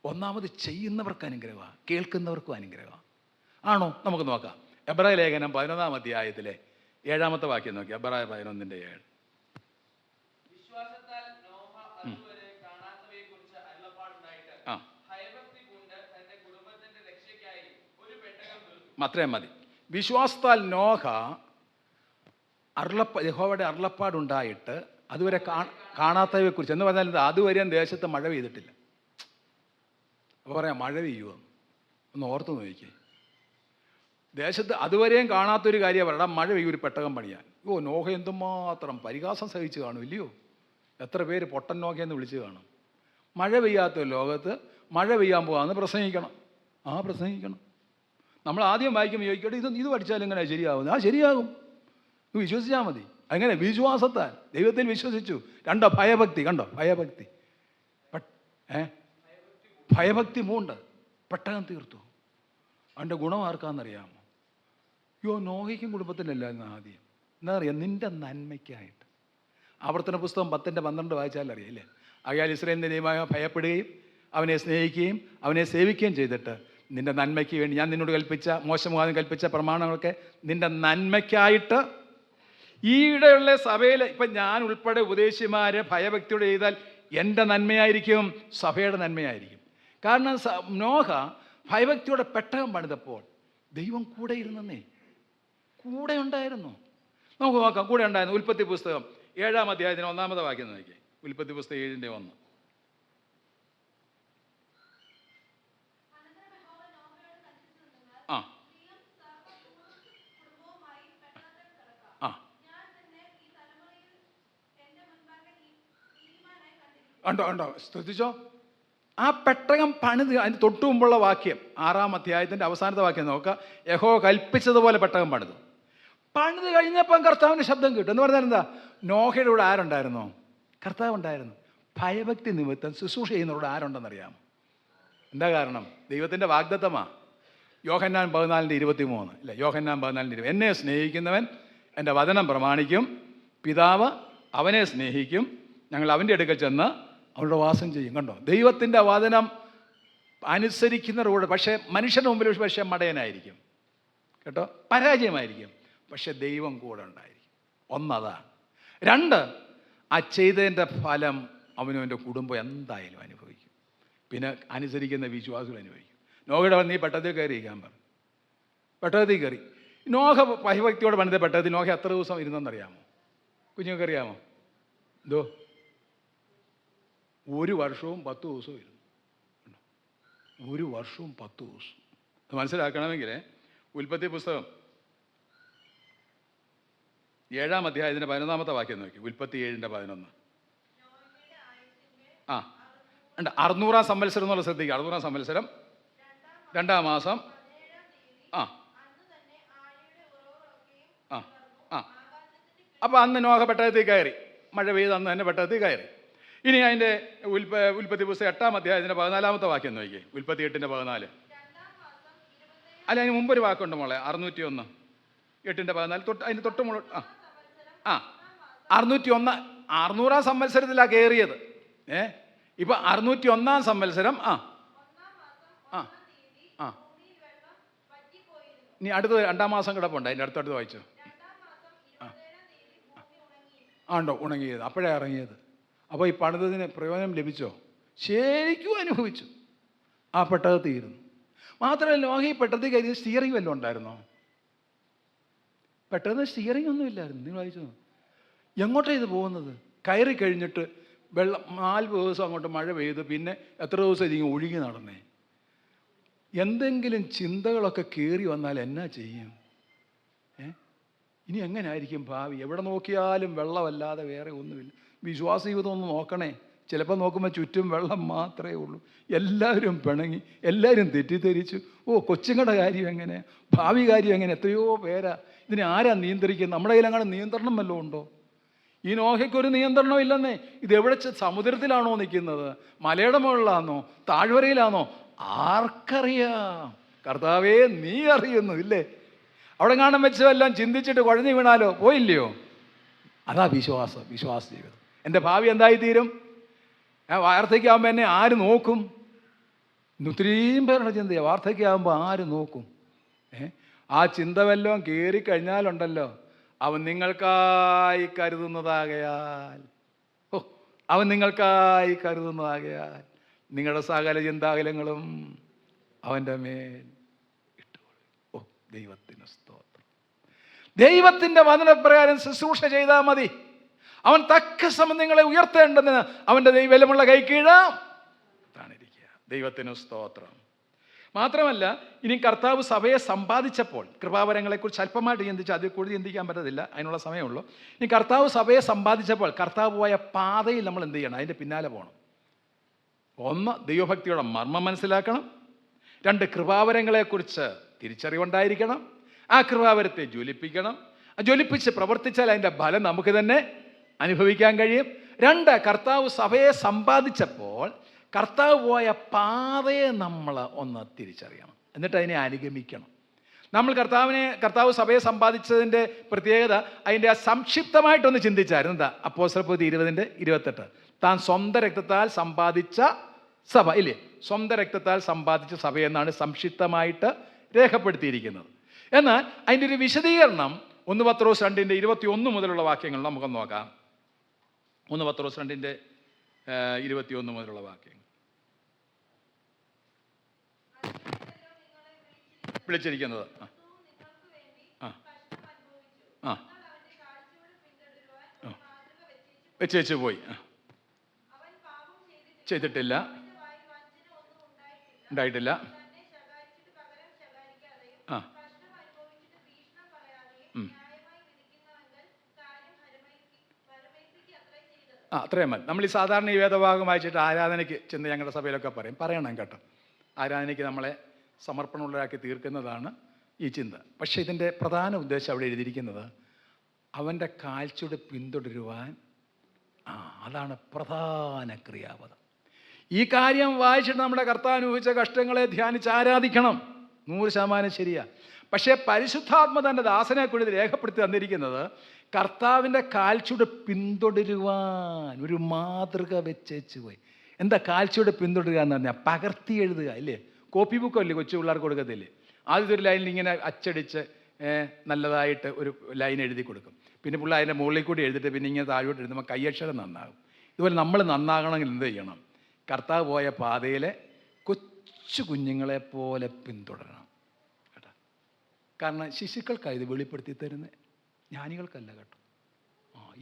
ഒന്നാമത് ചെയ്യുന്നവർക്ക് അനുഗ്രഹമാണ്, കേൾക്കുന്നവർക്കും അനുഗ്രഹമാണ്. ആണോ? നമുക്ക് നോക്കാം. എബ്രായ ലേഖനം 11-ാം അധ്യായത്തിലെ 7-ാമത്തെ വാക്യം നോക്കി. എബ്രായ 11:7. അത്രയും മതി. വിശ്വാസത്താൽ നോഹ യഹോവയുടെ അരുളപ്പാടുണ്ടായിട്ട് അതുവരെ കാണാത്തവയെ കുറിച്ച് എന്ന് പറഞ്ഞാൽ അതുവരെ ദേശത്ത് മഴ പെയ്തിട്ടില്ല. അപ്പോൾ പറയാം മഴ പെയ്യുമോ? ഒന്ന് ഓർത്ത് നോക്കിക്കേ. ദേശത്ത് അതുവരെയും കാണാത്തൊരു കാര്യം പറയടാ, മഴ പെയ്യും, ഒരു പെട്ടകം പണിയാൻ. നോഹ എന്തുമാത്രം പരിഹാസം സഹിച്ച് കാണും, ഇല്ലയോ? എത്ര പേര് പൊട്ടൻ നോഹയെന്ന് വിളിച്ച് കാണും. മഴ പെയ്യാത്ത ലോകത്ത് മഴ പെയ്യാൻ പോകാമെന്ന് പ്രസംഗിക്കണം. പ്രസംഗിക്കണം. നമ്മൾ ആദ്യം വായിക്കുമ്പോൾ ചോദിക്കട്ടെ, ഇത് പഠിച്ചാൽ എങ്ങനെ ശരിയാവും? ശരിയാകും, വിശ്വസിച്ചാൽ മതി. അങ്ങനെ വിശ്വാസത്താൽ ദൈവത്തിൽ വിശ്വസിച്ചു. ഭയഭക്തി. കണ്ടോ? ഭയഭക്തി. ഭയഭക്തി 3 പെട്ടകം തീർത്തു. അതിൻ്റെ ഗുണം ആർക്കാണെന്നറിയാമോ? നോഹയ്ക്കും കുടുംബത്തിനല്ലായിരുന്നു ആദ്യം. എന്താ അറിയാം? നിൻ്റെ നന്മയ്ക്കായിട്ട്. ആവർത്തന പുസ്തകം 10:12 വായിച്ചാൽ അറിയില്ലേ? ആകയാൽ ഇസ്രായേലിൻ്റെ ദൈവമായ ഭയപ്പെടുകയും അവനെ സ്നേഹിക്കുകയും അവനെ സേവിക്കുകയും ചെയ്തിട്ട് നിൻ്റെ നന്മയ്ക്ക് വേണ്ടി ഞാൻ നിന്നോട് കൽപ്പിച്ച, മോശമുഖാദം കൽപ്പിച്ച പ്രമാണങ്ങളൊക്കെ നിൻ്റെ നന്മയ്ക്കായിട്ട്. ഈയിടെയുള്ള സഭയിൽ ഇപ്പം ഞാൻ ഉൾപ്പെടെ ഉപദേശിമാരെ ഭയഭക്തിയോടെ ചെയ്താൽ എൻ്റെ നന്മയായിരിക്കും, സഭയുടെ നന്മയായിരിക്കും. കാരണം നോഹ ഭയഭക്തിയോടെ പെട്ടകം പണിതപ്പോൾ ദൈവം കൂടെ ഇരുന്നേ, കൂടെ ഉണ്ടായിരുന്നു. നമുക്ക് നോക്കാം, കൂടെ ഉണ്ടായിരുന്നു. ഉൽപ്പത്തി പുസ്തകം 7-ാം അധ്യായത്തിന് 1-ാമത്തെ വാക്യം നോക്കി. ഉൽപ്പത്തി പുസ്തകം 7:1. ഉണ്ടോ ഉണ്ടോ? ശ്രദ്ധിച്ചോ, ആ പെട്ടകം പണിത് അതിന് തൊട്ടു മുമ്പുള്ള വാക്യം 6-ാം അധ്യായത്തിൻ്റെ അവസാനത്തെ വാക്യം നോക്കുക. യഹോവ കൽപ്പിച്ചതുപോലെ പെട്ടകം പണിത് കഴിഞ്ഞപ്പം കർത്താവിൻ്റെ ശബ്ദം കേട്ടു. എന്ന് പറഞ്ഞാൽ എന്താ? നോഹയുടെ കൂടെ ആരുണ്ടായിരുന്നോ? കർത്താവ് ഉണ്ടായിരുന്നു. ഭയഭക്തി നിമിത്തം ശുശ്രൂഷ ചെയ്യുന്നവരോട് ആരുണ്ടെന്നറിയാമോ? എന്താ കാരണം? ദൈവത്തിൻ്റെ വാഗ്ദത്തമാണ്. യോഹന്നാൻ 14:23 ഇല്ല, യോഹന്നാൻ 14:20. എന്നെ സ്നേഹിക്കുന്നവൻ എൻ്റെ വചനം പ്രമാണിക്കും, പിതാവ് അവനെ സ്നേഹിക്കും, ഞങ്ങൾ അവൻ്റെ അടുക്കൽ ചെന്ന് അവരുടെ വാസം ചെയ്യും. കണ്ടോ, ദൈവത്തിൻ്റെ വചനം അനുസരിക്കുന്നവരോട്. പക്ഷേ മനുഷ്യൻ്റെ മുമ്പിൽ പക്ഷേ മടയനായിരിക്കും കേട്ടോ, പരാജയമായിരിക്കും. പക്ഷെ ദൈവം കൂടെ ഉണ്ടായിരിക്കും. ഒന്നതാണ്. 2, ആ ചെയ്തതിൻ്റെ ഫലം അവനും എൻ്റെ കുടുംബം എന്തായാലും അനുഭവിക്കും. പിന്നെ അനുസരിക്കുന്ന വിശ്വാസികൾ അനുഭവിക്കും. നോഹയുടെ നീ പെട്ടത്തിൽ കയറിയിരിക്കാൻ പറഞ്ഞു. പെട്ടകത്തിൽ കയറി. നോഹ ഭയഭക്തിയോടെ പണിത പെട്ടകത്തിൽ നോഹ എത്ര ദിവസം ഇരുന്നെന്നറിയാമോ? കുഞ്ഞുങ്ങൾക്ക് അറിയാമോ? എന്തോ 1 വർഷവും 10 ദിവസവും ഇരുന്നു. 1 വർഷവും 10 ദിവസം. അത് മനസ്സിലാക്കണമെങ്കിൽ ഉൽപ്പത്തി പുസ്തകം 7-ാം അധ്യായത്തിൻ്റെ 11-ാമത്തെ വാക്യം നോക്കി. ഉൽപ്പത്തി 7:11. ആ ഉണ്ട്. 600-ാം സംവത്സരം എന്നുള്ള ശ്രദ്ധിക്കുക. 600-ാം സംവത്സരം 2-ാം മാസം. ആ ആ ആ അപ്പോൾ അന്ന് നോഹ പെട്ടകത്തിൽ കയറി. മഴ പെയ്ത് അന്ന് തന്നെ പെട്ടകത്തിൽ കയറി. ഇനി അതിൻ്റെ ഉൽപ്പത്തി പുസ്തകം 8-ാം അധ്യായത്തിൻ്റെ 14-ാമത്തെ വാക്യം നോക്കി. ഉൽപ്പത്തി 8:14. അല്ല, അതിന് മുമ്പൊരു വാക്കുണ്ട് മോളെ, 601. 8:14 അതിന് തൊട്ട് മുകളിൽ. ആ 601. 600-ാം സംവത്സരത്തിലാണ് കയറിയത്. ഇപ്പൊ 601-ാം സംവത്സരം. ആ ആ ആ ഇനി അടുത്തത് 2-ാം മാസം കിടപ്പുണ്ട്. അതിൻ്റെ അടുത്തടുത്ത് വായിച്ചു. ഉണ്ടോ? ഉണങ്ങിയത് അപ്പോഴേ ഇറങ്ങിയത്. അപ്പോൾ ഈ പണിതതിന് പ്രയോജനം ലഭിച്ചോ? ശരിക്കും അനുഭവിച്ചു. ആ പെട്ടകത്തിൽ ഇരുന്നു. മാത്രമല്ല, നോഹ ഈ പെട്ടകത്തിൽ കയറി സ്റ്റിയറിംഗ് വല്ലതും ഉണ്ടായിരുന്നോ? പെട്ടെന്ന് സ്റ്റിയറിംഗ് ഒന്നും ഇല്ലായിരുന്നു. നിങ്ങൾ വായിച്ചോ? എങ്ങോട്ടാണ് ഇത് പോകുന്നത്? കയറി കഴിഞ്ഞിട്ട് വെള്ളം 4 ദിവസം അങ്ങോട്ട് മഴ പെയ്ത് പിന്നെ എത്ര ദിവസം ഇതിങ്ങനെ ഒഴുകി നടന്നേ? എന്തെങ്കിലും ചിന്തകളൊക്കെ കയറി വന്നാൽ എന്നാ ചെയ്യും? ഇനി എങ്ങനെ ആയിരിക്കും ഭാവി? എവിടെ നോക്കിയാലും വെള്ളമല്ലാതെ വേറെ ഒന്നുമില്ല. വിശ്വാസ ജീവിതം ഒന്ന് നോക്കണേ. ചിലപ്പോൾ നോക്കുമ്പോൾ ചുറ്റും വെള്ളം മാത്രമേ ഉള്ളൂ. എല്ലാവരും പിണങ്ങി, എല്ലാവരും തെറ്റിദ്ധരിച്ചു. കൊച്ചുങ്ങളുടെ കാര്യം എങ്ങനെ, ഭാവി കാര്യം എങ്ങനെ? എത്രയോ പേരാ. ഇതിനെ ആരാ നിയന്ത്രിക്കുന്നത്? നമ്മുടെ കയ്യിലങ്ങനെ നിയന്ത്രണം വല്ലതും ഉണ്ടോ? ഈ നോഹയ്ക്കൊരു നിയന്ത്രണം ഇല്ലെന്നേ. ഇതെവിടെ സമുദ്രത്തിലാണോ നിൽക്കുന്നത്? മലയുടെ മുകളിലാണോ? താഴ്വരയിലാണോ? ആർക്കറിയാം? കർത്താവേ, നീ അറിയുന്നു ഇല്ലേ? അവിടെ കാണാൻ വെച്ചതെല്ലാം ചിന്തിച്ചിട്ട് കുഴഞ്ഞു വീണാലോ? പോയില്ലയോ? അതാ വിശ്വാസ ജീവിതം. എൻ്റെ ഭാവി എന്തായിത്തീരും? വാർദ്ധക്യമാകുമ്പോൾ എന്നെ ആര് നോക്കും? ഒത്തിരിയും പേരുടെ ചിന്തയാണ്. വാർദ്ധക്യമാകുമ്പോൾ ആര് നോക്കും? ആ ചിന്ത വല്ലതും കയറിക്കഴിഞ്ഞാലുണ്ടല്ലോ, അവൻ നിങ്ങൾക്കായി കരുതുന്നതാകയാൽ അവൻ നിങ്ങൾക്കായി കരുതുന്നതാകയാൽ നിങ്ങളുടെ സകല ചിന്താകലങ്ങളും അവൻ്റെ മേൽ ഇട്ടുകൊള്ളും. ദൈവത്തിന് സ്തോത്രം. ദൈവത്തിൻ്റെ വചനപ്രകാരം ശുശ്രൂഷ ചെയ്താൽ മതി. അവൻ തക്ക സമയം നിങ്ങളെ ഉയർത്തേണ്ടതിന് അവൻ്റെ ദൈവമുള്ള കൈക്കീഴാണിരിക്കുക. ദൈവത്തിന് സ്തോത്രം. മാത്രമല്ല, ഇനി കർത്താവ് സഭയെ സമ്പാദിച്ചപ്പോൾ, കൃപാവരങ്ങളെക്കുറിച്ച് അല്പമായിട്ട് ചിന്തിച്ച് അതിൽ കൂടുതൽ ചിന്തിക്കാൻ പറ്റത്തില്ല, അതിനുള്ള സമയമുള്ളൂ. ഇനി കർത്താവ് സഭയെ സമ്പാദിച്ചപ്പോൾ കർത്താവ് പോയ പാതയിൽ നമ്മൾ എന്ത് ചെയ്യണം? അതിൻ്റെ പിന്നാലെ പോകണം. 1, ദൈവഭക്തിയുടെ മർമ്മം മനസ്സിലാക്കണം. 2, കൃപാവരങ്ങളെക്കുറിച്ച് തിരിച്ചറിവുണ്ടായിരിക്കണം. ആ കൃപാവരത്തെ ജ്വലിപ്പിക്കണം. ജ്വലിപ്പിച്ച് പ്രവർത്തിച്ചാൽ അതിൻ്റെ ഫലം നമുക്ക് തന്നെ അനുഭവിക്കാൻ കഴിയും. 2, കർത്താവ് സഭയെ സമ്പാദിച്ചപ്പോൾ കർത്താവ് പോയ പാതയെ നമ്മൾ ഒന്ന് തിരിച്ചറിയണം. എന്നിട്ട് അതിനെ അനുഗമിക്കണം. നമ്മൾ കർത്താവ് സഭയെ സമ്പാദിച്ചതിൻ്റെ പ്രത്യേകത അതിൻ്റെ സംക്ഷിപ്തമായിട്ടൊന്ന് ചിന്തിച്ചായിരുന്നു. എന്താ? അപ്പോസ്തലപ്രവൃത്തി 20:28. താൻ സ്വന്തം രക്തത്താൽ സമ്പാദിച്ച സഭ ഇല്ലേ? സ്വന്തം രക്തത്താൽ സമ്പാദിച്ച സഭയെന്നാണ് സംക്ഷിപ്തമായിട്ട് രേഖപ്പെടുത്തിയിരിക്കുന്നത്. എന്നാൽ അതിൻ്റെ ഒരു വിശദീകരണം 1 പത്രോസ് 2:21 മുതലുള്ള വാക്യങ്ങൾ നമുക്കൊന്ന് നോക്കാം. 1 പത്രോസ് 2:21 മുതലുള്ള വാക്യങ്ങൾ. വിളിച്ചിരിക്കുന്നത് വെച്ച് പോയി. ചെയ്തിട്ടില്ല, ഉണ്ടായിട്ടില്ല. അത്രയും മതി. നമ്മൾ ഈ സാധാരണ ഈ വേദഭാഗം വായിച്ചിട്ട് ആരാധനയ്ക്ക് ചെന്ന് ഞങ്ങളുടെ സഭയിലൊക്കെ പറയണം കേട്ടോ. ആരാധനയ്ക്ക് നമ്മളെ സമർപ്പണമുള്ളവരാക്കി തീർക്കുന്നതാണ് ഈ ചിന്ത. പക്ഷേ ഇതിൻ്റെ പ്രധാന ഉദ്ദേശം അവിടെ എഴുതിയിരിക്കുന്നത് അവൻ്റെ കാഴ്ചയുടെ പിന്തുടരുവാൻ. അതാണ് പ്രധാന ക്രിയാപദം. ഈ കാര്യം വായിച്ചിട്ട് നമ്മുടെ കർത്താവ് അനുഭവിച്ച കഷ്ടങ്ങളെ ധ്യാനിച്ച് ആരാധിക്കണം. 100% ശരിയാ. പക്ഷേ പരിശുദ്ധാത്മ തൻ്റെ ദാസനെ കൂടി രേഖപ്പെടുത്തി തന്നിരിക്കുന്നത് കർത്താവിൻ്റെ കാഴ്ചയുടെ പിന്തുടരുവാൻ ഒരു മാതൃക വെച്ചേച്ച് പോയി. എന്താ കാഴ്ചയുടെ പിന്തുടരുക എന്ന് പറഞ്ഞാൽ? പകർത്തി എഴുതുക ഇല്ലേ? കോപ്പി ബുക്കല്ലേ കൊച്ചു പിള്ളേർക്ക് കൊടുക്കത്തില്ലേ? ആദ്യത്തെ ഒരു ലൈനിൽ ഇങ്ങനെ അച്ചടിച്ച് നല്ലതായിട്ട് ഒരു ലൈൻ എഴുതി കൊടുക്കും. പിന്നെ പിള്ളേർ അതിൻ്റെ മുകളിൽ കൂടി എഴുതിയിട്ട് പിന്നെ ഇങ്ങനെ താഴോട്ട് എഴുതുമ്പോൾ കയ്യക്ഷരം നന്നാകും. ഇതുപോലെ നമ്മൾ നന്നാകണമെങ്കിൽ എന്ത് ചെയ്യണം? കർത്താവ് പോയ പാതയിലെ കൊച്ചു കുഞ്ഞുങ്ങളെപ്പോലെ പിന്തുടരണം കേട്ടോ. കാരണം ശിശുക്കൾക്കാണ് ഇത് വെളിപ്പെടുത്തി തരുന്നത്, ജ്ഞാനികൾക്കല്ല കേട്ടോ.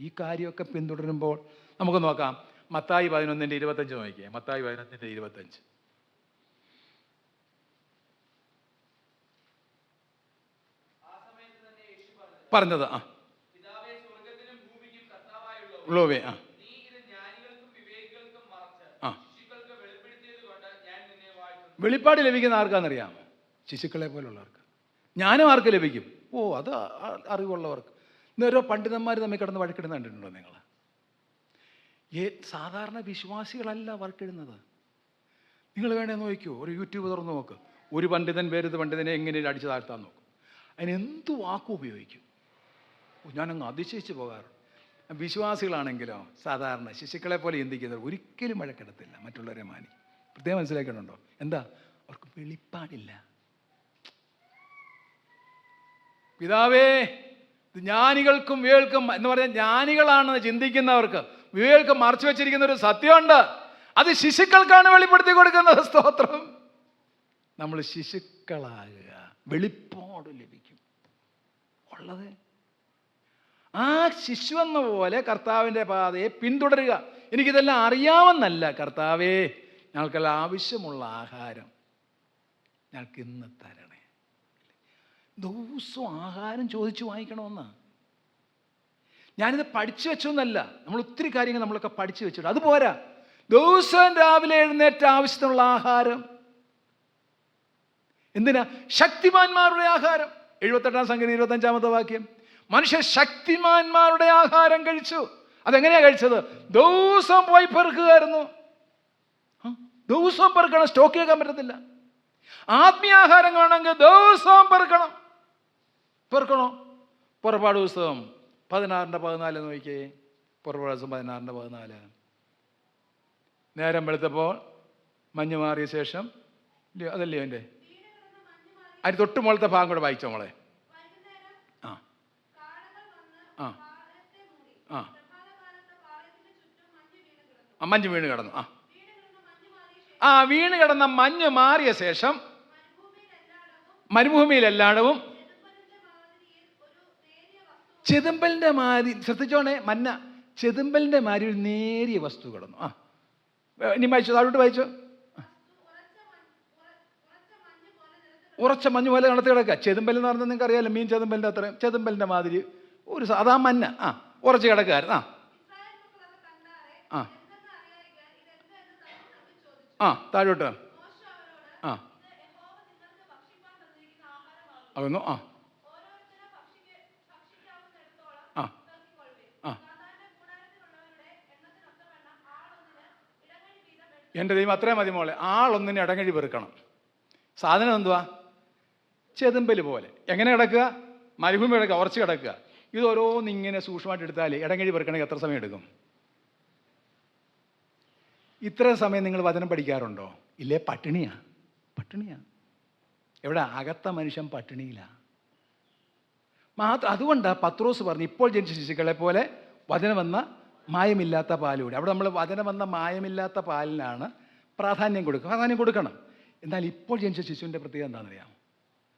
ഈ കാര്യമൊക്കെ പിന്തുടരുമ്പോൾ നമുക്ക് നോക്കാം. മത്തായി 11:25 നോക്കിയേ. മത്തായി 11:25 പറഞ്ഞത്. ഉള്ളവേ വെളിപ്പാട് ലഭിക്കുന്ന ആർക്കാണെന്നറിയാമോ? ശിശുക്കളെ പോലുള്ളവർക്ക്. ജ്ഞാനം ആർക്ക് ലഭിക്കും? അത് അറിവുള്ളവർക്ക്. ഓരോ പണ്ഡിതന്മാർ തമ്മിൽ കിടന്ന് വഴക്കിടുന്ന കണ്ടിട്ടുണ്ടോ നിങ്ങൾ? സാധാരണ വിശ്വാസികളല്ല വഴക്കിടുന്നത്. നിങ്ങൾ വേണേ നോക്കിയോ, ഒരു യൂട്യൂബ് തുറന്ന് നോക്ക്. ഒരു പണ്ഡിതൻ വേറൊരു പണ്ഡിതനെ എങ്ങനെ അടിച്ചു താഴ്ത്താൻ നോക്കും. അതിനെന്ത് വാക്കും ഉപയോഗിക്കും. ഞാനങ്ങ് അതിശയിച്ച് പോകാറുണ്ട്. വിശ്വാസികളാണെങ്കിലോ സാധാരണ ശിശുക്കളെ പോലെ ചിന്തിക്കുന്നവർ ഒരിക്കലും വഴക്കിടത്തില്ല, മറ്റുള്ളവരെ മാനി. പ്രത്യേകം മനസ്സിലാക്കണുണ്ടോ? എന്താ? അവർക്ക് വെളിപ്പാടില്ല. പിതാവേ, ജ്ഞാനികൾക്കും വിവേകൾക്കും എന്ന് പറഞ്ഞാൽ ജ്ഞാനികളാണെന്ന് ചിന്തിക്കുന്നവർക്ക് വിവേകൾക്ക് മറച്ചു വെച്ചിരിക്കുന്ന ഒരു സത്യമുണ്ട്. അത് ശിശുക്കൾക്കാണ് വെളിപ്പെടുത്തി കൊടുക്കുന്നത്. സ്തോത്രം. നമ്മൾ ശിശുക്കളാകുക, വെളിപ്പാട് ലഭിക്കും ഉള്ളത്. ആ ശിശു എന്ന പോലെ കർത്താവിൻ്റെ പാതയെ പിന്തുടരുക. എനിക്കിതെല്ലാം അറിയാമെന്നല്ല, കർത്താവേ ഞങ്ങൾക്കെല്ലാം ആവശ്യമുള്ള ആഹാരം ഞങ്ങൾക്ക് ഇന്ന് തരണേ. ദിവസവും ആഹാരം ചോദിച്ചു വാങ്ങിക്കണമെന്നാ. ഞാനിത് പഠിച്ചു വെച്ചൊന്നല്ല. നമ്മൾ ഒത്തിരി കാര്യങ്ങൾ നമ്മളൊക്കെ പഠിച്ചു വെച്ചിട്ട് അത് പോരാ. ദിവസവും രാവിലെ എഴുന്നേറ്റ് ആവശ്യത്തിനുള്ള ആഹാരം. എന്തിനാ? ശക്തിമാന്മാരുടെ ആഹാരം. 78-ാം സംഖ്യ 25-ാമത്തെ വാക്യം. മനുഷ്യ ശക്തിമാന്മാരുടെ ആഹാരം കഴിച്ചു. അതെങ്ങനെയാ കഴിച്ചത്? ദിവസം പോയി പെറുക്കുകയായിരുന്നു. ദിവസവും പെറുക്കണം, സ്റ്റോക്ക് ചെയ്യാൻ പറ്റത്തില്ല. ആത്മീയാഹാരം വേണമെങ്കിൽ ദിവസവും പെറുക്കണോ? പുറപ്പാട് പുസ്തകം 16:14 നോക്കിയേ. പുറപ്പാട് പുസ്തകം 16:14. നേരം വെളുത്തപ്പോൾ മഞ്ഞ് മാറിയ ശേഷം, അതല്ലേ എൻ്റെ അതിന് തൊട്ട് മുകളത്തെ ഭാഗം കൂടെ വായിച്ചോ മോളെ. മഞ്ഞ് വീണ് കിടന്നു. വീണ് കിടന്ന മഞ്ഞ് മാറിയ ശേഷം മരുഭൂമിയിലെല്ലായിടവും ചെതുമ്പലിന്റെ മാതിരി, ശ്രദ്ധിച്ചോണേ, മന്ന ചെതുമ്പലിന്റെ മാതിരി ഒരു നേരിയ വസ്തു കിടന്നു. ഇനി വായിച്ചോ, താഴോട്ട് വായിച്ചോ. ഉറച്ച മഞ്ഞ് പോലെ നടത്തി കിടക്കുക. ചെതുമ്പൽ എന്ന് പറഞ്ഞാൽ നിങ്ങൾക്ക് അറിയാമല്ലോ, മീൻ ചെതുമ്പലിന്റെ അത്രയും ചെതുമ്പലിന്റെ മാതിരി ഒരു അതാ മഞ്ഞ ഉറച്ച് കിടക്കായിരുന്നു. താഴോട്ട് അതൊന്നു എൻ്റെ ദൈവം അത്രയും മതി മോളെ. ആളൊന്നിനെ ഇടങ്ങഴി പെറുക്കണം. സാധനം എന്തുവാ? ചെതുമ്പൽ പോലെ. എങ്ങനെ കിടക്കുക? മരുഭൂമി കിടക്കുക, ഉറച്ച് കിടക്കുക. ഇത് ഓരോന്നിങ്ങനെ സൂക്ഷ്മമായിട്ട് എടുത്താൽ ഇടങ്ങഴി പെറുക്കണമെങ്കിൽ എത്ര സമയം എടുക്കും? ഇത്ര സമയം നിങ്ങൾ വചനം പഠിക്കാറുണ്ടോ? ഇല്ലേ? പട്ടിണിയാ. എവിടെ? അകത്ത മനുഷ്യൻ പട്ടിണിയിലാണ്. അതുകൊണ്ടാണ് പത്രോസ് പറഞ്ഞു, ഇപ്പോൾ ജനിച്ച ശിശുക്കളെ പോലെ വചനമെന്ന മായമില്ലാത്ത പാലൂടെ. അവിടെ നമ്മൾ വചനമെന്ന മായമില്ലാത്ത പാലിനാണ് പ്രാധാന്യം കൊടുക്കണം. എന്നാൽ ഇപ്പോൾ ജനിച്ച ശിശുവിൻ്റെ പ്രത്യേകത എന്താണെന്നറിയാം?